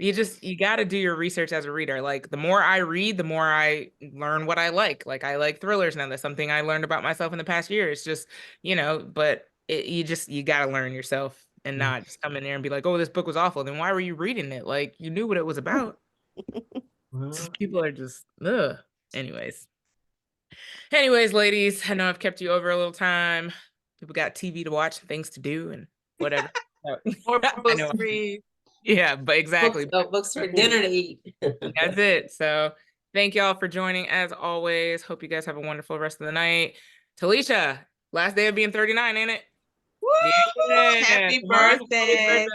you got to do your research as a reader. Like, the more I read, the more I learn what I like. Like, I like thrillers now. That's something I learned about myself in the past year. It's just, you know, but you got to learn yourself and not just come in there and be like, oh, this book was awful. Then why were you reading it? Like, you knew what it was about. People are just, ugh. Anyways, ladies, I know I've kept you over a little time. People got TV to watch, things to do, and whatever. Or books to read. Yeah, but exactly. Books for dinner to eat. That's it. So thank y'all for joining as always. Hope you guys have a wonderful rest of the night. Talisha, last day of being 39, ain't it? Woo! Yeah. Happy birthday.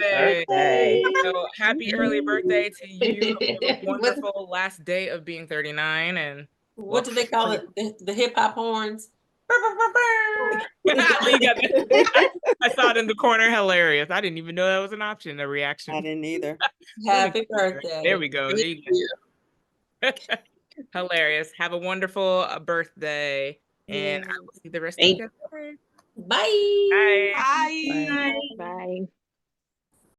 So happy early birthday to you. Have a wonderful last day of being 39. And what do they call it? The hip hop horns. I saw it in the corner. Hilarious. I didn't even know that was an option, a reaction. I didn't either. Happy birthday. There we go. There you go. Hilarious. Have a wonderful birthday. And I will see the rest of you guys. Bye. Bye. Bye. Bye.